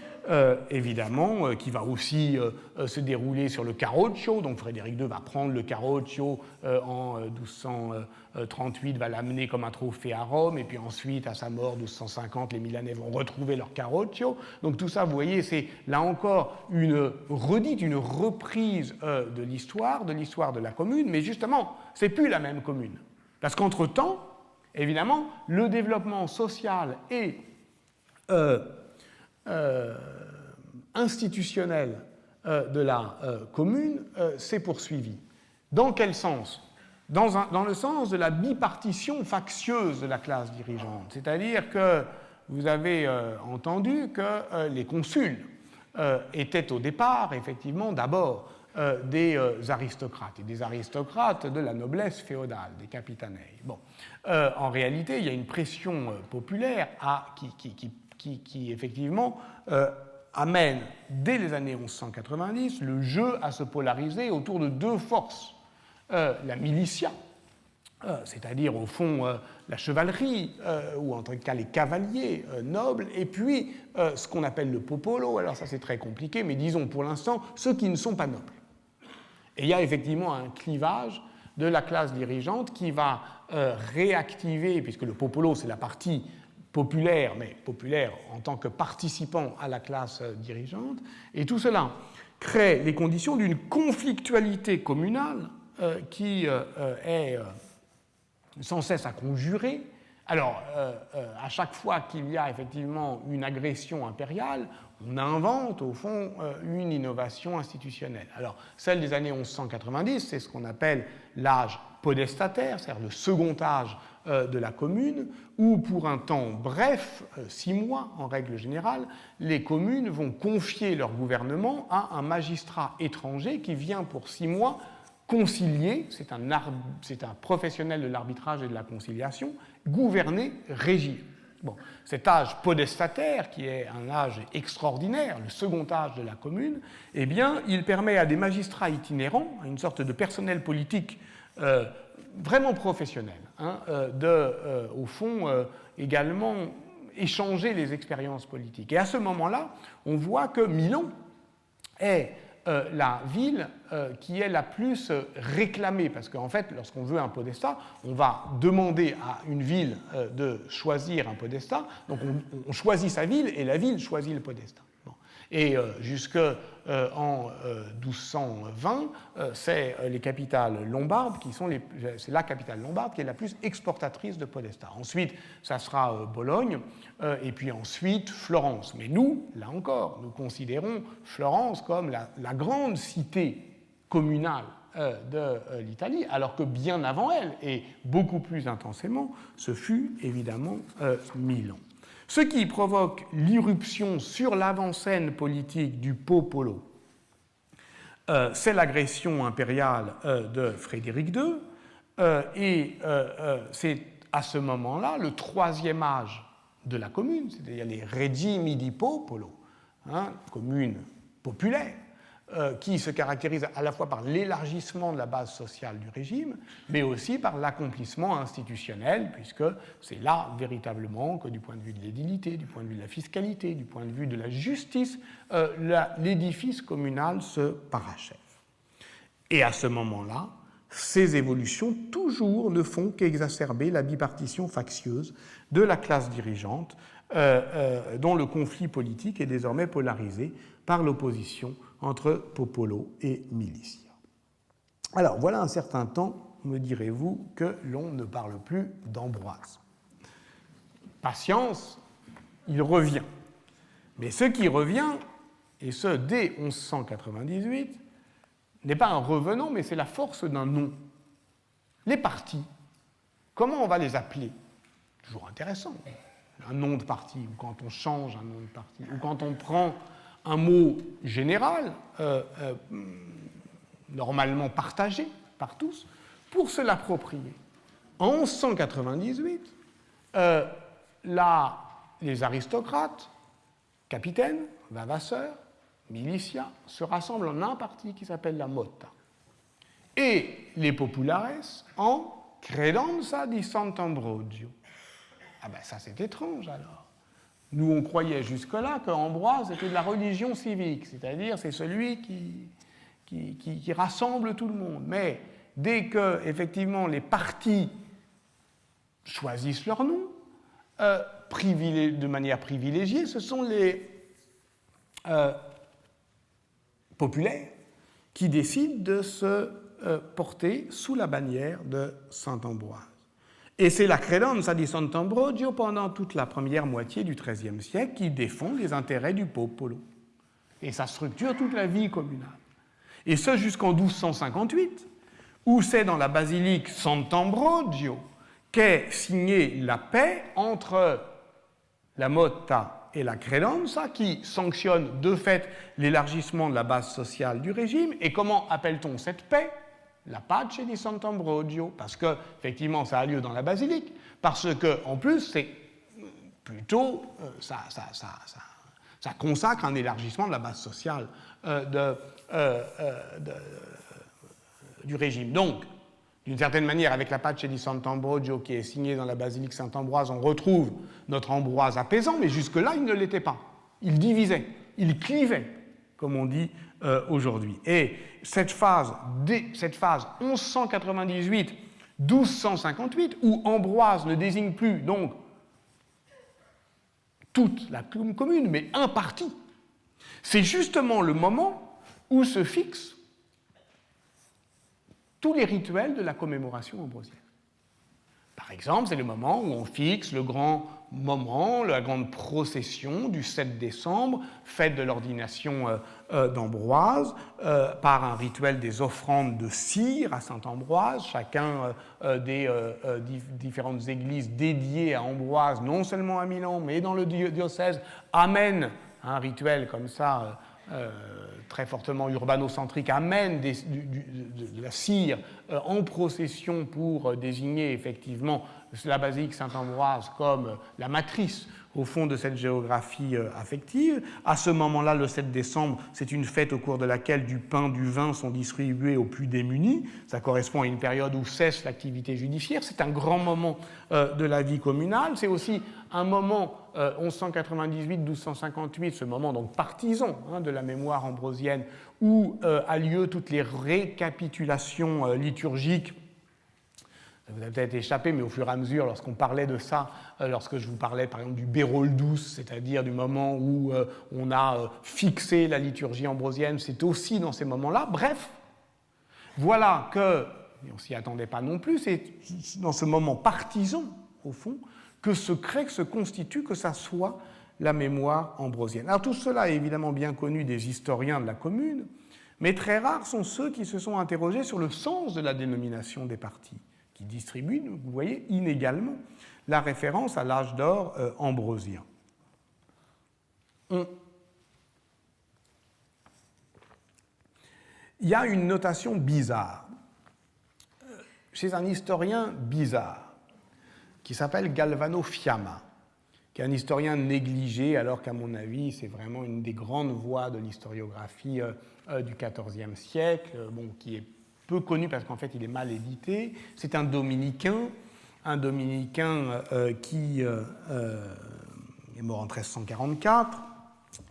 évidemment, qui va aussi se dérouler sur le Carroccio. Donc Frédéric II va prendre le Carroccio en 1238, va l'amener comme un trophée à Rome, et puis ensuite, à sa mort, 1250, les Milanais vont retrouver leur Carroccio. Donc tout ça, vous voyez, c'est là encore une redite, une reprise de l'histoire de la commune, mais justement, c'est plus la même commune. Parce qu'entre-temps, évidemment, le développement social et institutionnel de la commune s'est poursuivi. Dans quel sens ? Dans le sens de la bipartition factieuse de la classe dirigeante. C'est-à-dire que vous avez entendu que les consuls étaient au départ, effectivement, d'abord des aristocrates, et des aristocrates de la noblesse féodale, des capitanei. Bon. En réalité, il y a une pression populaire qui effectivement, amène, dès les années 1190, le jeu à se polariser autour de deux forces. La militia, c'est-à-dire, au fond, la chevalerie, ou en tout cas les cavaliers nobles, et puis ce qu'on appelle le popolo. Alors ça, c'est très compliqué, mais disons, pour l'instant, ceux qui ne sont pas nobles. Et il y a effectivement un clivage de la classe dirigeante qui va réactiver, puisque le popolo, c'est la partie populaire, mais populaire en tant que participant à la classe dirigeante, et tout cela crée les conditions d'une conflictualité communale qui est sans cesse à conjurer. Alors, à chaque fois qu'il y a effectivement une agression impériale, on invente, au fond, une innovation institutionnelle. Alors, celle des années 1190, c'est ce qu'on appelle l'âge podestataire, c'est-à-dire le second âge de la commune, où pour un temps bref, 6 mois en règle générale, les communes vont confier leur gouvernement à un magistrat étranger qui vient pour 6 mois concilier, c'est un professionnel de l'arbitrage et de la conciliation, gouverner, régir. Bon, cet âge podestataire, qui est un âge extraordinaire, le second âge de la commune, eh bien, il permet à des magistrats itinérants, à une sorte de personnel politique vraiment professionnel, au fond, également échanger les expériences politiques. Et à ce moment-là, on voit que Milan est la ville qui est la plus réclamée, parce qu'en fait, lorsqu'on veut un podestat, on va demander à une ville de choisir un podestat, donc on choisit sa ville et la ville choisit le podestat. Bon. Et jusqu'en 1220, c'est les capitales lombardes c'est la capitale lombarde qui est la plus exportatrice de podestats. Ensuite, ça sera Bologne, et puis ensuite Florence. Mais nous, là encore, nous considérons Florence comme la grande cité communale de l'Italie, alors que bien avant elle, et beaucoup plus intensément, ce fut évidemment Milan. Ce qui provoque l'irruption sur l'avant-scène politique du popolo, c'est l'agression impériale de Frédéric II, et c'est à ce moment-là le troisième âge de la commune, c'est-à-dire les regimi di popolo, commune populaire, qui se caractérise à la fois par l'élargissement de la base sociale du régime, mais aussi par l'accomplissement institutionnel, puisque c'est là véritablement que du point de vue de l'édilité, du point de vue de la fiscalité, du point de vue de la justice, l'édifice communal se parachève. Et à ce moment-là, ces évolutions toujours ne font qu'exacerber la bipartition factieuse de la classe dirigeante, dont le conflit politique est désormais polarisé par l'opposition entre popolo et militia. Alors, voilà un certain temps, me direz-vous, que l'on ne parle plus d'Ambroise. Patience, il revient. Mais ce qui revient, et ce dès 1198, n'est pas un revenant, mais c'est la force d'un nom. Les partis, comment on va les appeler? Toujours intéressant. Un nom de parti, ou quand on change un nom de parti, ou quand on prend un mot général, normalement partagé par tous, pour se l'approprier. En 1198, les aristocrates, capitaines, vavasseurs, milicias, se rassemblent en un parti qui s'appelle la Mota. Et les populares en Credenza di Sant'Ambrogio. Ah ben ça c'est étrange alors. Nous on croyait jusque-là qu'Ambroise était de la religion civique, c'est-à-dire c'est celui qui rassemble tout le monde. Mais dès que effectivement les partis choisissent leur nom, de manière privilégiée, ce sont les populaires qui décident de se porter sous la bannière de Saint-Ambroise. Et c'est la Credenza di Sant'Ambrogio pendant toute la première moitié du XIIIe siècle qui défend les intérêts du popolo. Et ça structure toute la vie communale. Et ce jusqu'en 1258, où c'est dans la basilique Sant'Ambrogio qu'est signée la paix entre la Mota et la Credenza, qui sanctionne de fait l'élargissement de la base sociale du régime. Et comment appelle-t-on cette paix? La pace di Sant'Ambrogio, parce que effectivement ça a lieu dans la basilique, parce que en plus c'est plutôt ça consacre un élargissement de la base sociale du régime. Donc, d'une certaine manière, avec la pace di Sant'Ambrogio qui est signée dans la basilique Saint-Ambroise, on retrouve notre Ambroise apaisant, mais jusque-là il ne l'était pas. Il divisait, il clivait, comme on dit aujourd'hui. Et cette phase 1198-1258, où Ambroise ne désigne plus donc toute la commune, mais un parti, c'est justement le moment où se fixent tous les rituels de la commémoration ambrosienne. Par exemple, c'est le moment où on fixe le grand moment, la grande procession du 7 décembre, fête de l'ordination d'Ambroise, par un rituel des offrandes de cire à Saint-Ambroise. Chacun des différentes églises dédiées à Ambroise, non seulement à Milan, mais dans le diocèse, amène un rituel comme ça, très fortement urbano-centrique, amène de la cire en procession pour désigner effectivement la basilique Saint-Ambroise comme la matrice au fond de cette géographie affective. À ce moment-là, le 7 décembre, c'est une fête au cours de laquelle du pain, du vin sont distribués aux plus démunis. Ça correspond à une période où cesse l'activité judiciaire. C'est un grand moment de la vie communale. C'est aussi un moment 1198-1258, ce moment donc partisan de la mémoire ambrosienne, où a lieu toutes les récapitulations liturgiques. Ça vous a peut-être échappé, mais au fur et à mesure, lorsqu'on parlait de ça, lorsque je vous parlais par exemple du Bérol douce, c'est-à-dire du moment où on a fixé la liturgie ambrosienne, c'est aussi dans ces moments-là. Bref, voilà que, et on ne s'y attendait pas non plus, c'est dans ce moment partisan, au fond, que se crée, que se constitue, que ça soit la mémoire ambrosienne. Alors tout cela est évidemment bien connu des historiens de la commune, mais très rares sont ceux qui se sont interrogés sur le sens de la dénomination des partis, qui distribuent, vous voyez, inégalement la référence à l'âge d'or ambrosien. Il y a une notation bizarre, chez un historien bizarre, qui s'appelle Galvano Fiamma, qui est un historien négligé, alors qu'à mon avis, c'est vraiment une des grandes voix de l'historiographie du XIVe siècle, qui est peu connu parce qu'en fait, il est mal édité. C'est un dominicain qui est mort en 1344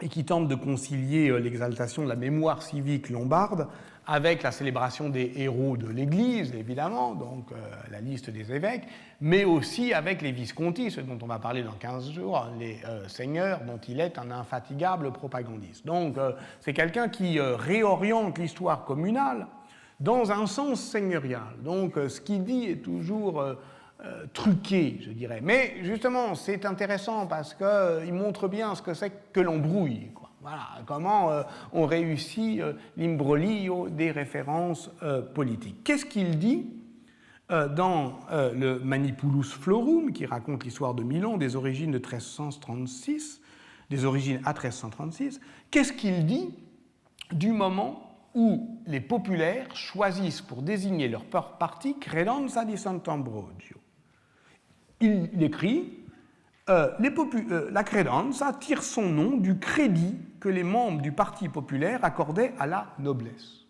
et qui tente de concilier l'exaltation de la mémoire civique lombarde avec la célébration des héros de l'Église, évidemment, donc la liste des évêques, mais aussi avec les visconti, ce dont on va parler dans 15 jours, les seigneurs dont il est un infatigable propagandiste. Donc c'est quelqu'un qui réoriente l'histoire communale dans un sens seigneurial. Donc ce qu'il dit est toujours truqué, je dirais. Mais justement, c'est intéressant parce qu'il montre bien ce que c'est que l'embrouille, quoi. Voilà, comment on réussit l'imbroglio des références politiques. Qu'est-ce qu'il dit dans le Manipulus Florum, qui raconte l'histoire de Milan, des origines de 1336, des origines à 1336, qu'est-ce qu'il dit du moment où les populaires choisissent pour désigner leur parti credenza di Sant'Ambrogio? Il écrit la credenza tire son nom du crédit que les membres du Parti populaire accordaient à la noblesse.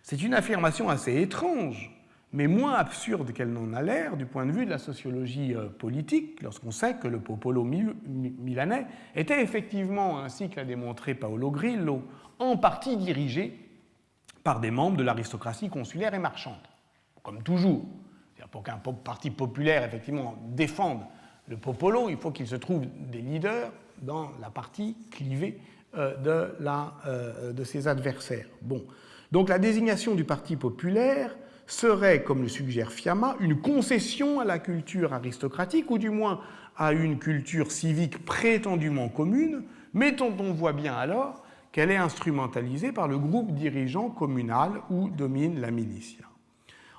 C'est une affirmation assez étrange, mais moins absurde qu'elle n'en a l'air du point de vue de la sociologie politique, lorsqu'on sait que le popolo milanais était effectivement, ainsi que l'a démontré Paolo Grillo, en partie dirigé par des membres de l'aristocratie consulaire et marchande. Comme toujours, pour qu'un parti populaire effectivement défende le popolo, il faut qu'il se trouve des leaders dans la partie clivée de ses adversaires. Bon. Donc la désignation du Parti populaire serait, comme le suggère Fiamma, une concession à la culture aristocratique, ou du moins à une culture civique prétendument commune, mais dont on voit bien alors qu'elle est instrumentalisée par le groupe dirigeant communal où domine la militia.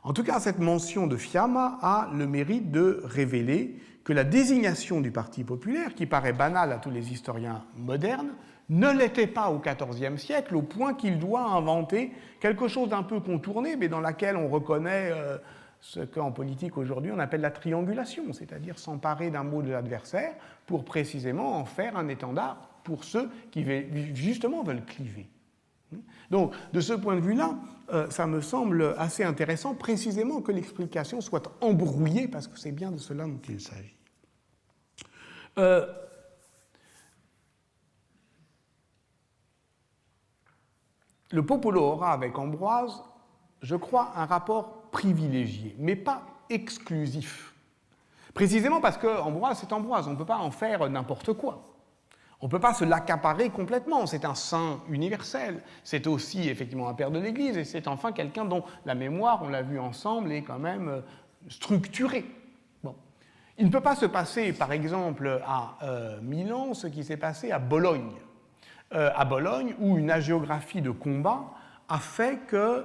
En tout cas, cette mention de Fiamma a le mérite de révéler que la désignation du Parti populaire, qui paraît banale à tous les historiens modernes, ne l'était pas au XIVe siècle, au point qu'il doit inventer quelque chose d'un peu contourné, mais dans laquelle on reconnaît ce qu'en politique aujourd'hui on appelle la triangulation, c'est-à-dire s'emparer d'un mot de l'adversaire pour précisément en faire un étendard pour ceux qui justement veulent cliver. Donc, de ce point de vue-là, ça me semble assez intéressant précisément que l'explication soit embrouillée, parce que c'est bien de cela dont il s'agit. Le popolo aura avec Ambroise, je crois, un rapport privilégié, mais pas exclusif. Précisément parce qu'Ambroise, c'est Ambroise, on ne peut pas en faire n'importe quoi. On ne peut pas se l'accaparer complètement, c'est un saint universel, c'est aussi effectivement un père de l'Église, et c'est enfin quelqu'un dont la mémoire, on l'a vu ensemble, est quand même structurée. Bon. Il ne peut pas se passer, par exemple, à Milan, ce qui s'est passé à Bologne. À Bologne, où une hagiographie de combat a fait que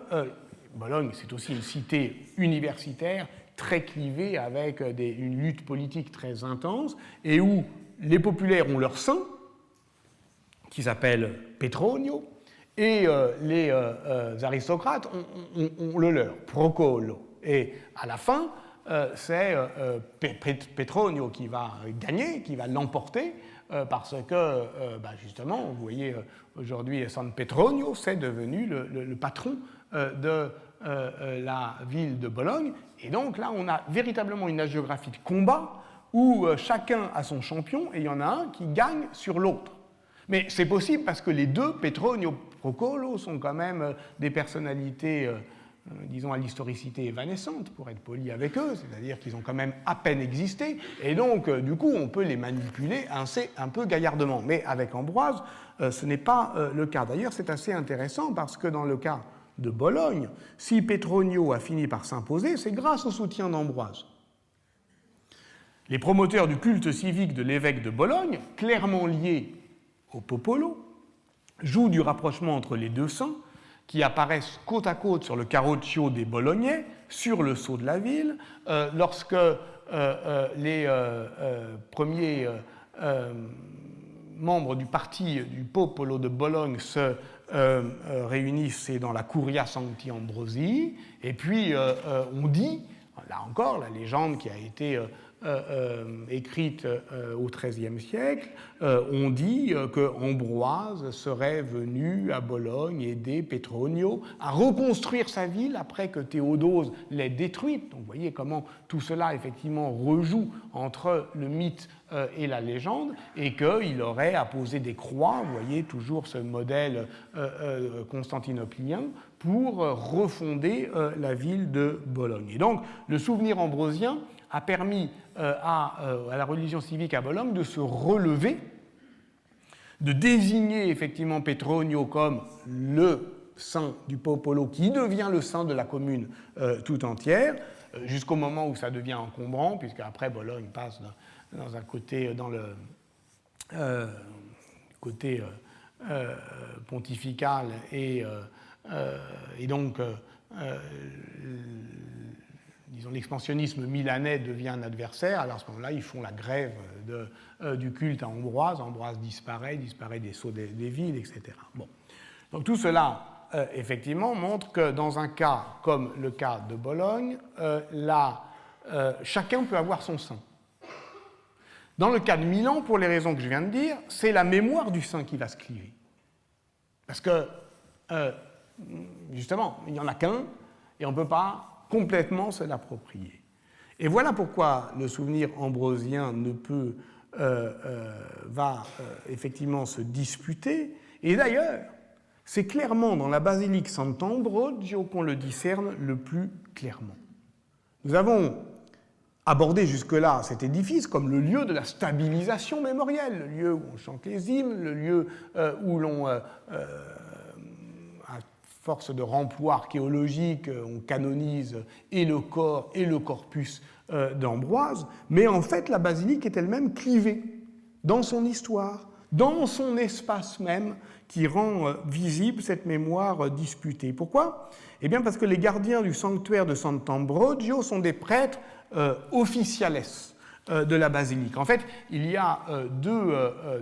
Bologne, c'est aussi une cité universitaire très clivée avec une lutte politique très intense, et où les populaires ont leur saint, qui s'appelle Petronio, et les aristocrates ont le leur, Procolo. Et à la fin, c'est Petronio qui va gagner, qui va l'emporter, parce que, justement, vous voyez, aujourd'hui, San Petronio, c'est devenu le patron de la ville de Bologne. Et donc là, on a véritablement une hagiographie de combat où chacun a son champion et il y en a un qui gagne sur l'autre. Mais c'est possible parce que les deux, Petronio et Procolo, sont quand même des personnalités, disons, à l'historicité évanescente, pour être poli avec eux, c'est-à-dire qu'ils ont quand même à peine existé, et donc, du coup, on peut les manipuler un peu gaillardement. Mais avec Ambroise, ce n'est pas le cas. D'ailleurs, c'est assez intéressant parce que dans le cas de Bologne, si Petronio a fini par s'imposer, c'est grâce au soutien d'Ambroise. Les promoteurs du culte civique de l'évêque de Bologne, clairement liés au popolo, jouent du rapprochement entre les deux saints qui apparaissent côte à côte sur le carroccio des Bolognais, sur le sceau de la ville, lorsque les premiers membres du parti du popolo de Bologne se réunissent, c'est dans la Curia Sancti Ambrosi, et puis on dit, là encore, la légende qui a été écrite au XIIIe siècle, on dit que Ambroise serait venu à Bologne aider Petronio à reconstruire sa ville après que Théodose l'ait détruite. Donc vous voyez comment tout cela effectivement rejoue entre le mythe et la légende, et qu'il aurait apposé des croix, vous voyez toujours ce modèle constantinoplien, pour refonder la ville de Bologne. Et donc le souvenir ambrosien a permis à la religion civique à Bologne de se relever, de désigner effectivement Petronio comme le saint du popolo qui devient le saint de la commune tout entière, jusqu'au moment où ça devient encombrant, puisque après Bologne passe dans un côté, dans le côté pontifical, et donc disons, l'expansionnisme milanais devient un adversaire. Alors à ce moment-là, ils font la grève du culte à Ambroise. Ambroise disparaît des sceaux des villes, etc. Bon. Donc tout cela, effectivement, montre que dans un cas comme le cas de Bologne, chacun peut avoir son saint. Dans le cas de Milan, pour les raisons que je viens de dire, c'est la mémoire du saint qui va se cliver. Parce que, justement, il n'y en a qu'un, et on ne peut pas complètement se l'approprier. Et voilà pourquoi le souvenir ambrosien va effectivement se disputer. Et d'ailleurs, c'est clairement dans la basilique Sant'Ambrogio qu'on le discerne le plus clairement. Nous avons abordé jusque-là cet édifice comme le lieu de la stabilisation mémorielle, le lieu où on chante les hymnes, le lieu où l'on, à force de remploi archéologique, on canonise et le corps et le corpus d'Ambroise, mais en fait la basilique est elle-même clivée dans son histoire, dans son espace même, qui rend visible cette mémoire disputée. Pourquoi ? Eh bien parce que les gardiens du sanctuaire de Sant'Ambrogio sont des prêtres officiales de la basilique. En fait, il y a deux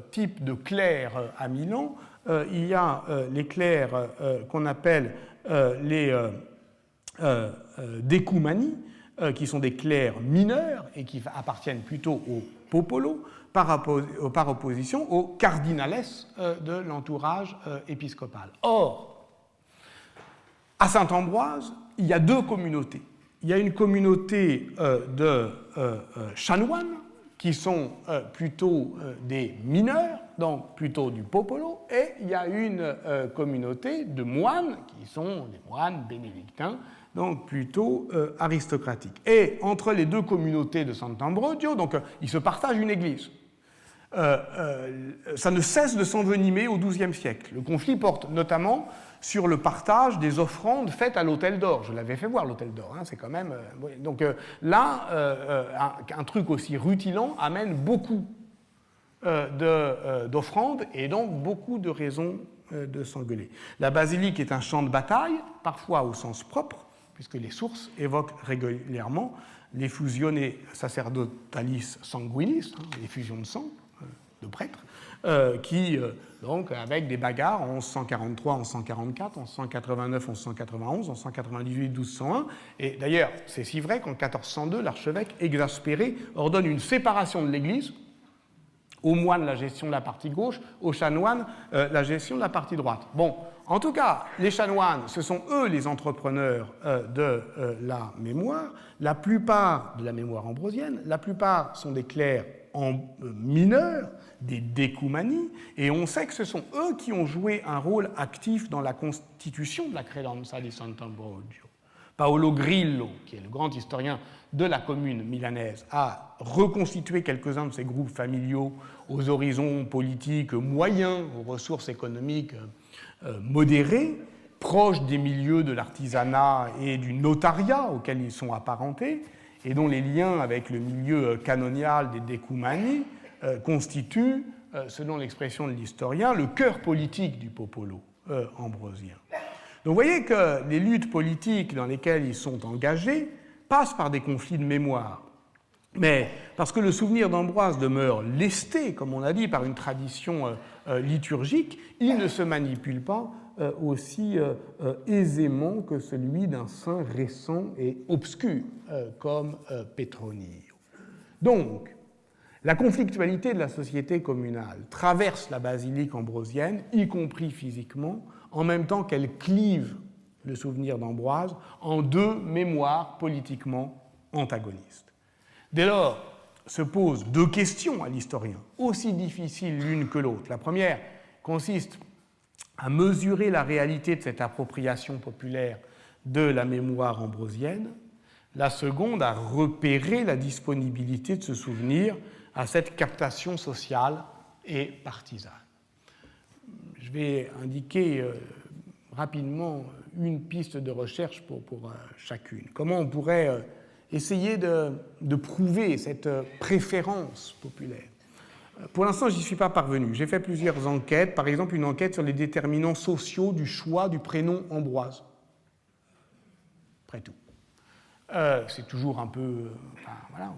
types de clercs à Milan. Il y a les clercs qu'on appelle les decumani, qui sont des clercs mineurs et qui appartiennent plutôt au popolo, par opposition aux cardinales de l'entourage épiscopal. Or, à Saint-Ambroise, il y a deux communautés. Il y a une communauté de chanoines qui sont plutôt des mineurs, donc plutôt du popolo, et il y a une communauté de moines qui sont des moines bénédictins, donc plutôt aristocratiques. Et entre les deux communautés de Sant'Ambrogio, donc ils se partagent une église. Ça ne cesse de s'envenimer au XIIe siècle. Le conflit porte notamment sur le partage des offrandes faites à l'Hôtel d'Or. Je l'avais fait voir, l'Hôtel d'Or, hein, c'est quand même... donc là, un truc aussi rutilant amène beaucoup d'offrandes et donc beaucoup de raisons de s'engueuler. La basilique est un champ de bataille, parfois au sens propre, puisque les sources évoquent régulièrement les fusione sacerdotalis sanguinis, hein, les fusions de sang, de prêtres, qui, donc, avec des bagarres en 1143, en 1144, en 1189, en 1191, en 1198, 1201. Et d'ailleurs, c'est si vrai qu'en 1402, l'archevêque, exaspéré, ordonne une séparation de l'Église, aux moines la gestion de la partie gauche, aux chanoines la gestion de la partie droite. Bon, en tout cas, les chanoines, ce sont eux les entrepreneurs de la mémoire. La plupart de la mémoire ambrosienne, la plupart sont des clercs mineurs, des decumani, et on sait que ce sont eux qui ont joué un rôle actif dans la constitution de la credenza di Sant'Ambrogio. Paolo Grillo, qui est le grand historien de la commune milanaise, a reconstitué quelques-uns de ces groupes familiaux aux horizons politiques moyens, aux ressources économiques modérées, proches des milieux de l'artisanat et du notariat auxquels ils sont apparentés, et dont les liens avec le milieu canonial des decumani constituent, selon l'expression de l'historien, le cœur politique du popolo ambrosien. Donc vous voyez que les luttes politiques dans lesquelles ils sont engagés passent par des conflits de mémoire. Mais parce que le souvenir d'Ambroise demeure lesté, comme on a dit, par une tradition liturgique, il ne se manipule pas aussi aisément que celui d'un saint récent et obscur comme Petronio. Donc, la conflictualité de la société communale traverse la basilique ambrosienne, y compris physiquement, en même temps qu'elle clive le souvenir d'Ambroise en deux mémoires politiquement antagonistes. Dès lors, se posent deux questions à l'historien, aussi difficiles l'une que l'autre. La première consiste à mesurer la réalité de cette appropriation populaire de la mémoire ambrosienne. La seconde, à repérer la disponibilité de ce souvenir à cette captation sociale et partisane. Je vais indiquer rapidement une piste de recherche pour chacune. Comment on pourrait essayer de prouver cette préférence populaire. Pour l'instant, je n'y suis pas parvenu. J'ai fait plusieurs enquêtes, par exemple une enquête sur les déterminants sociaux du choix du prénom Ambroise. Après tout. C'est toujours un peu... Enfin, voilà,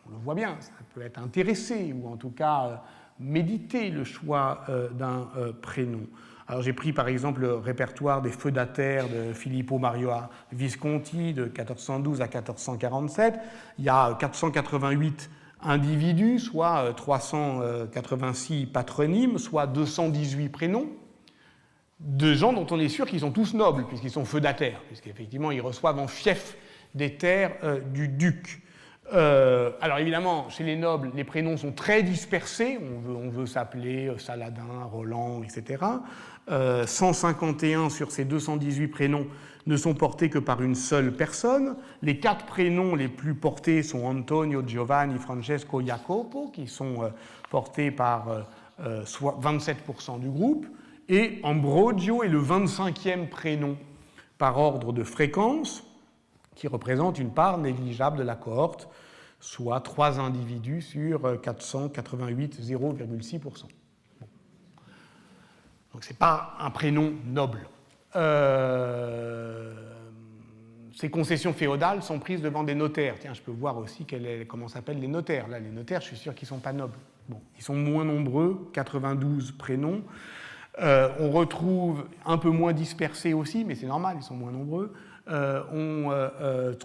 on le voit bien, ça peut être intéressé, ou en tout cas méditer le choix d'un prénom. Alors j'ai pris par exemple le répertoire des feudataires de Filippo Mario Visconti de 1412 à 1447. Il y a 488 individus, soit 386 patronymes, soit 218 prénoms, de gens dont on est sûr qu'ils sont tous nobles, puisqu'ils sont feudataires, puisqu'effectivement ils reçoivent en fief des terres du duc. Alors évidemment, chez les nobles, les prénoms sont très dispersés. On veut s'appeler Saladin, Roland, etc. 151 sur ces 218 prénoms ne sont portés que par une seule personne. Les 4 prénoms les plus portés sont Antonio, Giovanni, Francesco, Jacopo, qui sont portés par 27% du groupe. Et Ambrogio est le 25e prénom par ordre de fréquence, qui représente une part négligeable de la cohorte, soit 3 individus sur 488, 0,6%. Bon. Donc ce n'est pas un prénom noble. Ces concessions féodales sont prises devant des notaires. Tiens, je peux voir aussi comment s'appellent les notaires. Là, les notaires, je suis sûr qu'ils ne sont pas nobles. Bon, ils sont moins nombreux, 92 prénoms. On retrouve un peu moins dispersés aussi, mais c'est normal, ils sont moins nombreux. On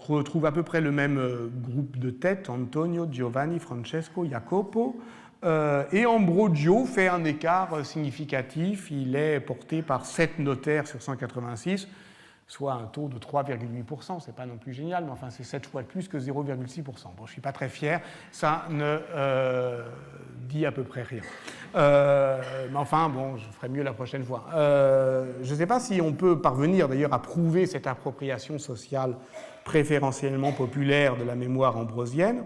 retrouve à peu près le même groupe de têtes, Antonio, Giovanni, Francesco, Jacopo, et Ambrogio fait un écart significatif, il est porté par 7 notaires sur 186, soit un taux de 3,8%, c'est pas non plus génial, mais enfin c'est 7 fois de plus que 0,6%. Bon, je ne suis pas très fier, ça ne dit à peu près rien. Mais enfin, bon, je ferai mieux la prochaine fois. Je ne sais pas si on peut parvenir d'ailleurs à prouver cette appropriation sociale préférentiellement populaire de la mémoire ambrosienne.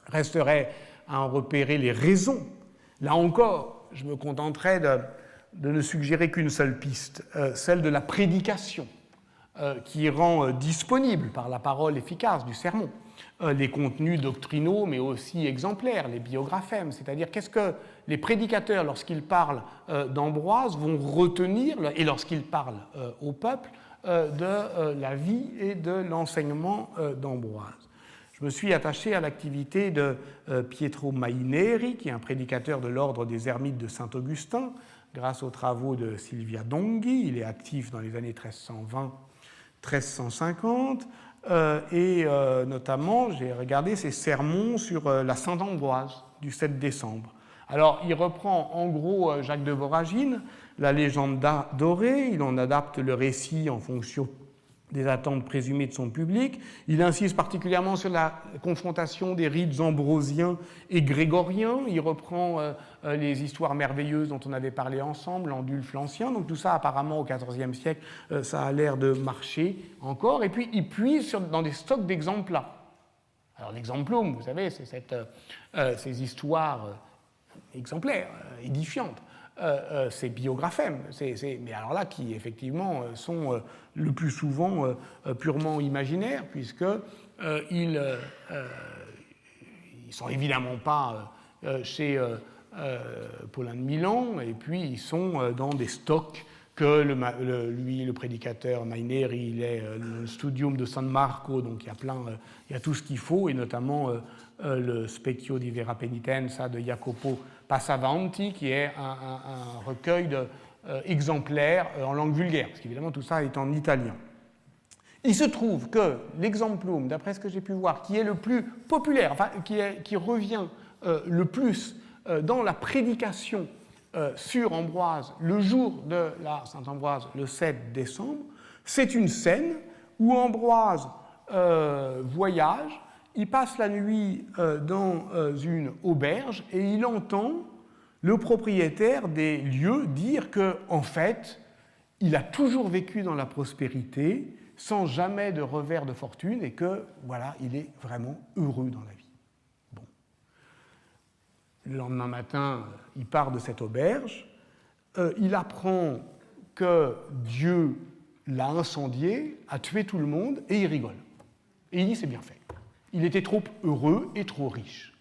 Resterait à en repérer les raisons. Là encore, je me contenterai de ne suggérer qu'une seule piste, celle de la prédication, qui rend disponible par la parole efficace du sermon les contenus doctrinaux, mais aussi exemplaires, les biographèmes, c'est-à-dire qu'est-ce que les prédicateurs, lorsqu'ils parlent d'Ambroise, vont retenir, et lorsqu'ils parlent au peuple, de la vie et de l'enseignement d'Ambroise. Je me suis attaché à l'activité de Pietro Maineri, qui est un prédicateur de l'ordre des Ermites de Saint-Augustin, grâce aux travaux de Silvia Donghi. Il est actif dans les années 1320-1350, et notamment, j'ai regardé ses sermons sur la Sainte-Ambroise du 7 décembre. Alors, il reprend en gros Jacques de Voragine, la légende dorée, il en adapte le récit en fonction des attentes présumées de son public. Il insiste particulièrement sur la confrontation des rites ambrosiens et grégoriens. Il reprend les histoires merveilleuses dont on avait parlé ensemble, l'Andulphe l'Ancien. Donc tout ça, apparemment, au XIVe siècle, ça a l'air de marcher encore. Et puis, il puise dans des stocks d'exemples là. Alors l'exemplum, vous savez, c'est ces histoires exemplaires, édifiantes. Ces biographèmes, mais alors là, qui effectivement sont le plus souvent purement imaginaires, puisqu'ils ne sont évidemment pas chez Paulin de Milan, et puis ils sont dans des stocks que lui, le prédicateur Maineri, il est le Studium de San Marco, donc il y a tout ce qu'il faut, et notamment le Specchio di Vera Penitenza de Jacopo Passavanti, qui est un recueil exemplaires en langue vulgaire, parce qu'évidemment tout ça est en italien. Il se trouve que l'exemplum, d'après ce que j'ai pu voir, qui est le plus populaire, enfin qui revient le plus dans la prédication sur Ambroise le jour de la Sainte-Ambroise, le 7 décembre, c'est une scène où Ambroise voyage, il passe la nuit dans une auberge et il entend le propriétaire des lieux dire qu'en fait, il a toujours vécu dans la prospérité, sans jamais de revers de fortune, et que, voilà, il est vraiment heureux dans la vie. Bon. Le lendemain matin, il part de cette auberge, il apprend que Dieu l'a incendié, a tué tout le monde, et il rigole. Et il dit, c'est bien fait. Il était trop heureux et trop riche.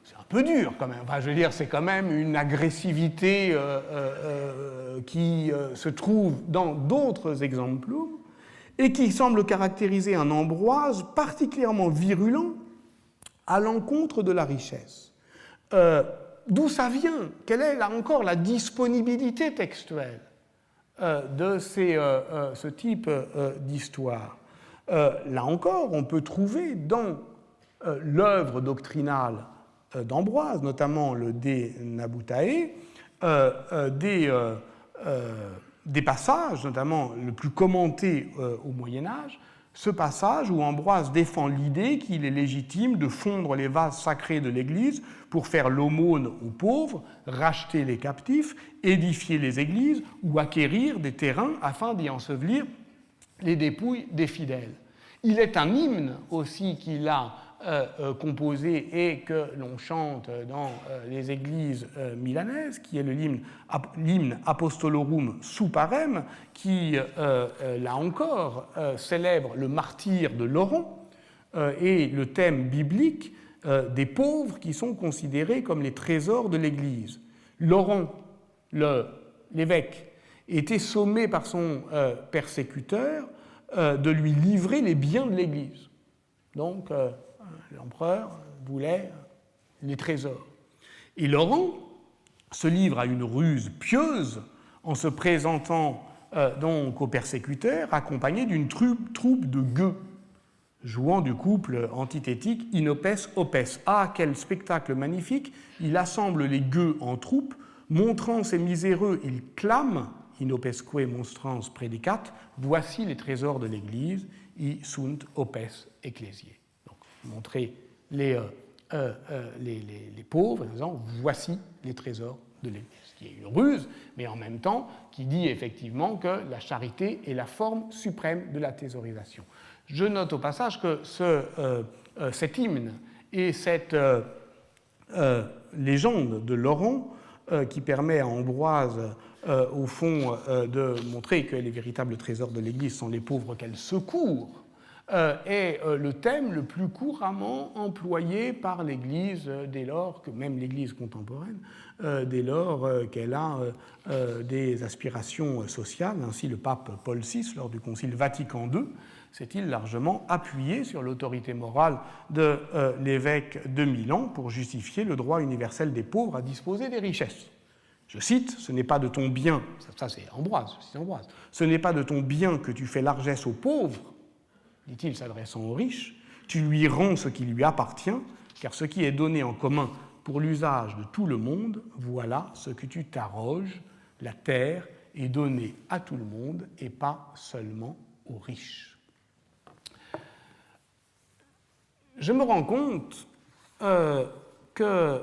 C'est un peu dur quand même. Enfin, je veux dire, c'est quand même une agressivité qui se trouve dans d'autres exemples et qui semble caractériser un Ambroise particulièrement virulent à l'encontre de la richesse. D'où ça vient? Quelle est, là encore, la disponibilité textuelle de ce type d'histoire? Là encore, on peut trouver dans l'œuvre doctrinale d'Ambroise, notamment le De Nabutae, des passages, notamment le plus commenté au Moyen-Âge, ce passage où Ambroise défend l'idée qu'il est légitime de fondre les vases sacrés de l'Église pour faire l'aumône aux pauvres, racheter les captifs, édifier les églises ou acquérir des terrains afin d'y ensevelir les dépouilles des fidèles. Il est un hymne aussi qu'il a composé et que l'on chante dans les églises milanaises, qui est l'hymne Apostolorum Supparem, qui, là encore, célèbre le martyre de Laurent et le thème biblique des pauvres qui sont considérés comme les trésors de l'Église. Laurent, l'évêque, était sommé par son persécuteur de lui livrer les biens de l'Église. Donc, l'empereur voulait les trésors. Et Laurent se livre à une ruse pieuse en se présentant donc au persécuteur accompagné d'une troupe de gueux, jouant du couple antithétique inopes-opes. Ah, quel spectacle magnifique! Il assemble les gueux en troupe, montrant ces miséreux, il clame inopesque monstrans predicat, voici les trésors de l'Église, i sunt opes ecclesiae. Donc, montrer les pauvres en disant voici les trésors de l'Église, qui est une ruse, mais en même temps qui dit effectivement que la charité est la forme suprême de la thésaurisation. Je note au passage que cet hymne et cette légende de Laurent qui permet à Ambroise au fond de montrer que les véritables trésors de l'Église sont les pauvres qu'elle secourt, est le thème le plus couramment employé par l'Église dès lors que, même l'Église contemporaine, dès lors qu'elle a des aspirations sociales. Ainsi, le pape Paul VI, lors du Concile Vatican II, s'est-il largement appuyé sur l'autorité morale de l'évêque de Milan pour justifier le droit universel des pauvres à disposer des richesses. Je cite, « Ce n'est pas de ton bien, ça c'est Ambroise, ce n'est pas de ton bien que tu fais largesse aux pauvres, dit-il s'adressant aux riches, tu lui rends ce qui lui appartient, car ce qui est donné en commun pour l'usage de tout le monde, voilà ce que tu t'arroges, la terre est donnée à tout le monde et pas seulement aux riches. » Je me rends compte que,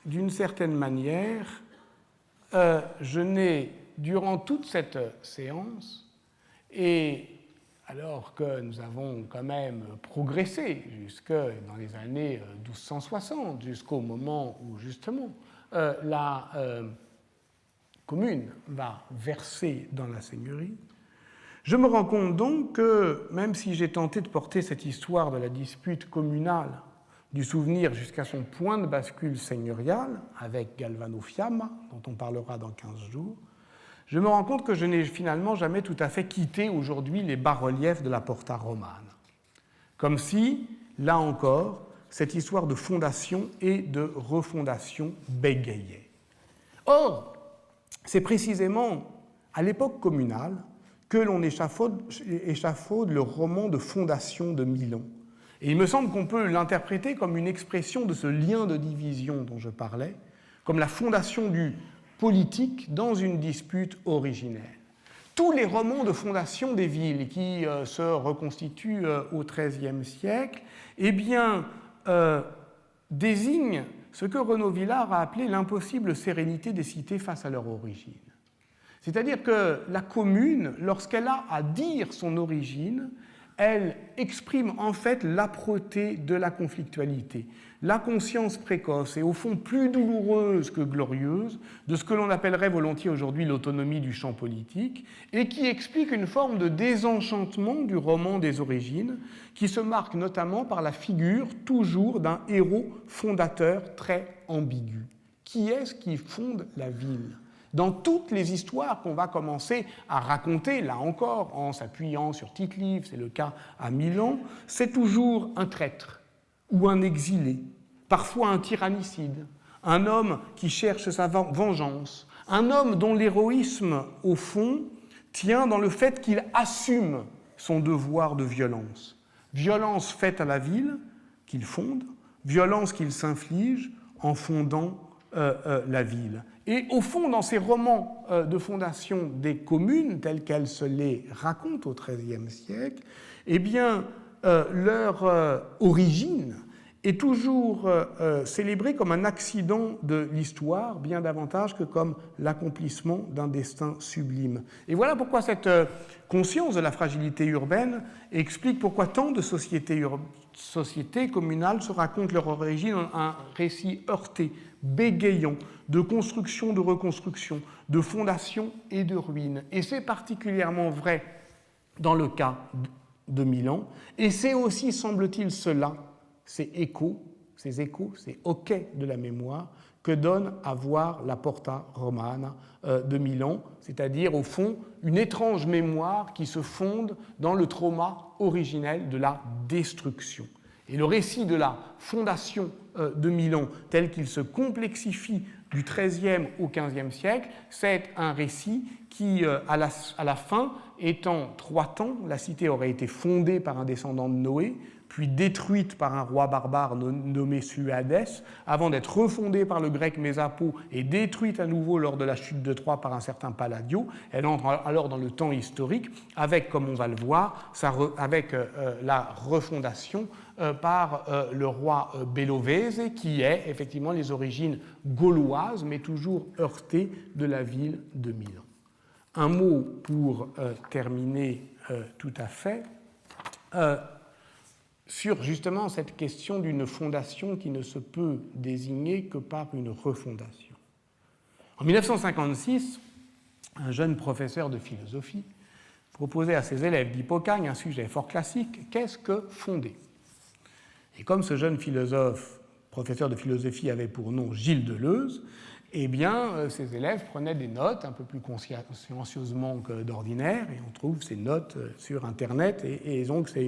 d'une certaine manière, je n'ai, durant toute cette séance, et alors que nous avons quand même progressé jusque dans les années 1260, jusqu'au moment où justement la commune va verser dans la seigneurie, je me rends compte donc que, même si j'ai tenté de porter cette histoire de la dispute communale du souvenir jusqu'à son point de bascule seigneurial, avec Galvano Fiamma, dont on parlera dans 15 jours, je me rends compte que je n'ai finalement jamais tout à fait quitté aujourd'hui les bas-reliefs de la Porta Romana. Comme si, là encore, cette histoire de fondation et de refondation bégayait. Or, c'est précisément à l'époque communale que l'on échafaude le roman de fondation de Milan. Et il me semble qu'on peut l'interpréter comme une expression de ce lien de division dont je parlais, comme la fondation du politique dans une dispute originelle. Tous les romans de fondation des villes qui se reconstituent au XIIIe siècle, eh bien, désignent ce que Renaud Villard a appelé l'impossible sérénité des cités face à leur origine. C'est-à-dire que la commune, lorsqu'elle a à dire son origine, elle exprime en fait l'âpreté de la conflictualité, la conscience précoce et au fond plus douloureuse que glorieuse de ce que l'on appellerait volontiers aujourd'hui l'autonomie du champ politique et qui explique une forme de désenchantement du roman des origines qui se marque notamment par la figure toujours d'un héros fondateur très ambigu. Qui est-ce qui fonde la ville ? Dans toutes les histoires qu'on va commencer à raconter, là encore, en s'appuyant sur Tite-Live, c'est le cas à Milan, c'est toujours un traître ou un exilé, parfois un tyrannicide, un homme qui cherche sa vengeance, un homme dont l'héroïsme, au fond, tient dans le fait qu'il assume son devoir de violence. Violence faite à la ville qu'il fonde, violence qu'il s'inflige en fondant la ville. Et au fond, dans ces romans de fondation des communes, tels qu'elles se les racontent au XIIIe siècle, eh bien, leur origine est toujours célébrée comme un accident de l'histoire, bien davantage que comme l'accomplissement d'un destin sublime. Et voilà pourquoi cette conscience de la fragilité urbaine explique pourquoi tant de sociétés communales se racontent leur origine en un récit heurté, bégayant, de construction, de reconstruction, de fondation et de ruine. Et c'est particulièrement vrai dans le cas de Milan, et c'est aussi, semble-t-il, cela, ces échos, ces hoquets de la mémoire, que donne à voir la Porta Romana de Milan, c'est-à-dire, au fond, une étrange mémoire qui se fonde dans le trauma originel de la destruction. Et le récit de la fondation de Milan, tel qu'il se complexifie du XIIIe au XVe siècle, c'est un récit qui, à la fin, étant 3 temps, la cité aurait été fondée par un descendant de Noé, puis détruite par un roi barbare nommé Suadès, avant d'être refondée par le grec Mésapo et détruite à nouveau lors de la chute de Troie par un certain Palladio. Elle entre alors dans le temps historique, avec, comme on va le voir, avec la refondation par le roi Bellovese, qui est effectivement les origines gauloises, mais toujours heurtées de la ville de Milan. Un mot pour terminer tout à fait sur justement cette question d'une fondation qui ne se peut désigner que par une refondation. En 1956, un jeune professeur de philosophie proposait à ses élèves d'Hippocagne un sujet fort classique, qu'est-ce que fonder ? Et comme ce jeune philosophe, professeur de philosophie, avait pour nom Gilles Deleuze, eh bien, ses élèves prenaient des notes un peu plus consciencieusement que d'ordinaire, et on trouve ces notes sur Internet, et donc ce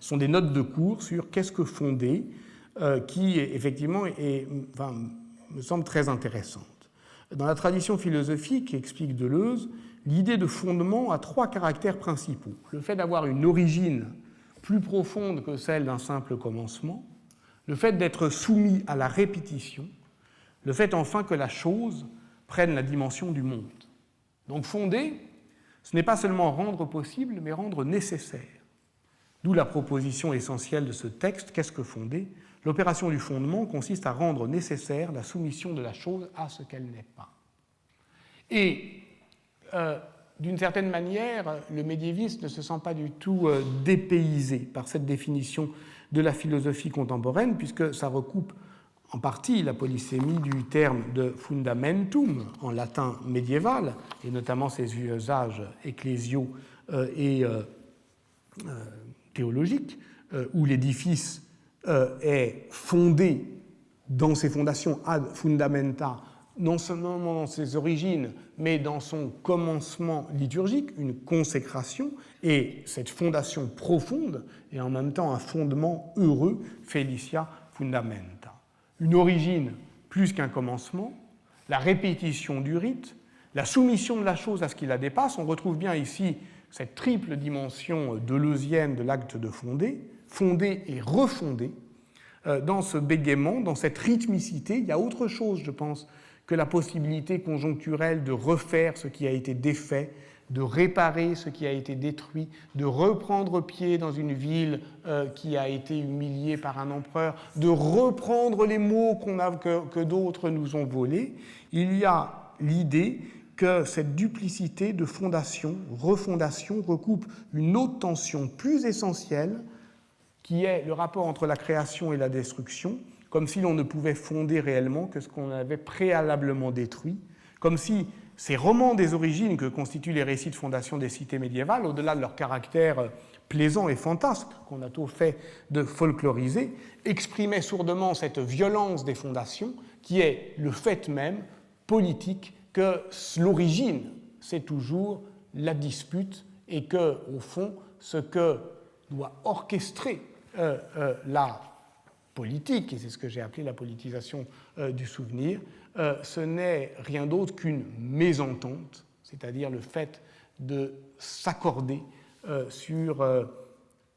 sont des notes de cours sur qu'est-ce que fonder, qui effectivement me semble très intéressante. Dans la tradition philosophique, explique Deleuze, l'idée de fondement a 3 caractères principaux. Le fait d'avoir une origine plus profonde que celle d'un simple commencement, le fait d'être soumis à la répétition, le fait enfin que la chose prenne la dimension du monde. Donc fonder, ce n'est pas seulement rendre possible, mais rendre nécessaire. D'où la proposition essentielle de ce texte, qu'est-ce que fonder ? L'opération du fondement consiste à rendre nécessaire la soumission de la chose à ce qu'elle n'est pas. Et d'une certaine manière, le médiéviste ne se sent pas du tout dépaysé par cette définition de la philosophie contemporaine, puisque ça recoupe en partie la polysémie du terme de fundamentum en latin médiéval, et notamment ses usages ecclésiaux et théologiques, où l'édifice est fondé dans ses fondations ad fundamenta, non seulement dans ses origines, mais dans son commencement liturgique, une consécration, et cette fondation profonde est en même temps un fondement heureux, felicia fundamenta. Une origine plus qu'un commencement, la répétition du rite, la soumission de la chose à ce qui la dépasse. On retrouve bien ici cette triple dimension deleuzienne de l'acte de fonder, fonder et refonder. Dans ce bégaiement, dans cette rythmicité, il y a autre chose, je pense, que la possibilité conjoncturelle de refaire ce qui a été défait, de réparer ce qui a été détruit, de reprendre pied dans une ville qui a été humiliée par un empereur, de reprendre les mots que d'autres nous ont volés. Il y a l'idée que cette duplicité de fondation, refondation, recoupe une autre tension plus essentielle, qui est le rapport entre la création et la destruction, comme si l'on ne pouvait fonder réellement que ce qu'on avait préalablement détruit, comme si ces romans des origines que constituent les récits de fondation des cités médiévales, au-delà de leur caractère plaisant et fantasque, qu'on a tôt fait de folkloriser, exprimaient sourdement cette violence des fondations, qui est le fait même politique que l'origine, c'est toujours la dispute, et que, au fond, ce que doit orchestrer la politique, et c'est ce que j'ai appelé la politisation du souvenir, ce n'est rien d'autre qu'une mésentente, c'est-à-dire le fait de s'accorder sur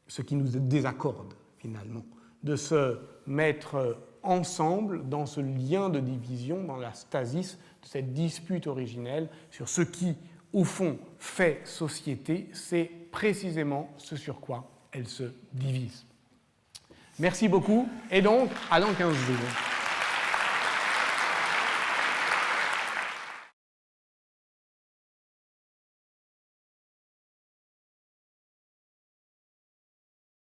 ce qui nous désaccorde, finalement, de se mettre ensemble dans ce lien de division, dans la stasis de cette dispute originelle sur ce qui, au fond, fait société, c'est précisément ce sur quoi elle se divise. Merci beaucoup, et donc, à dans 15 jours.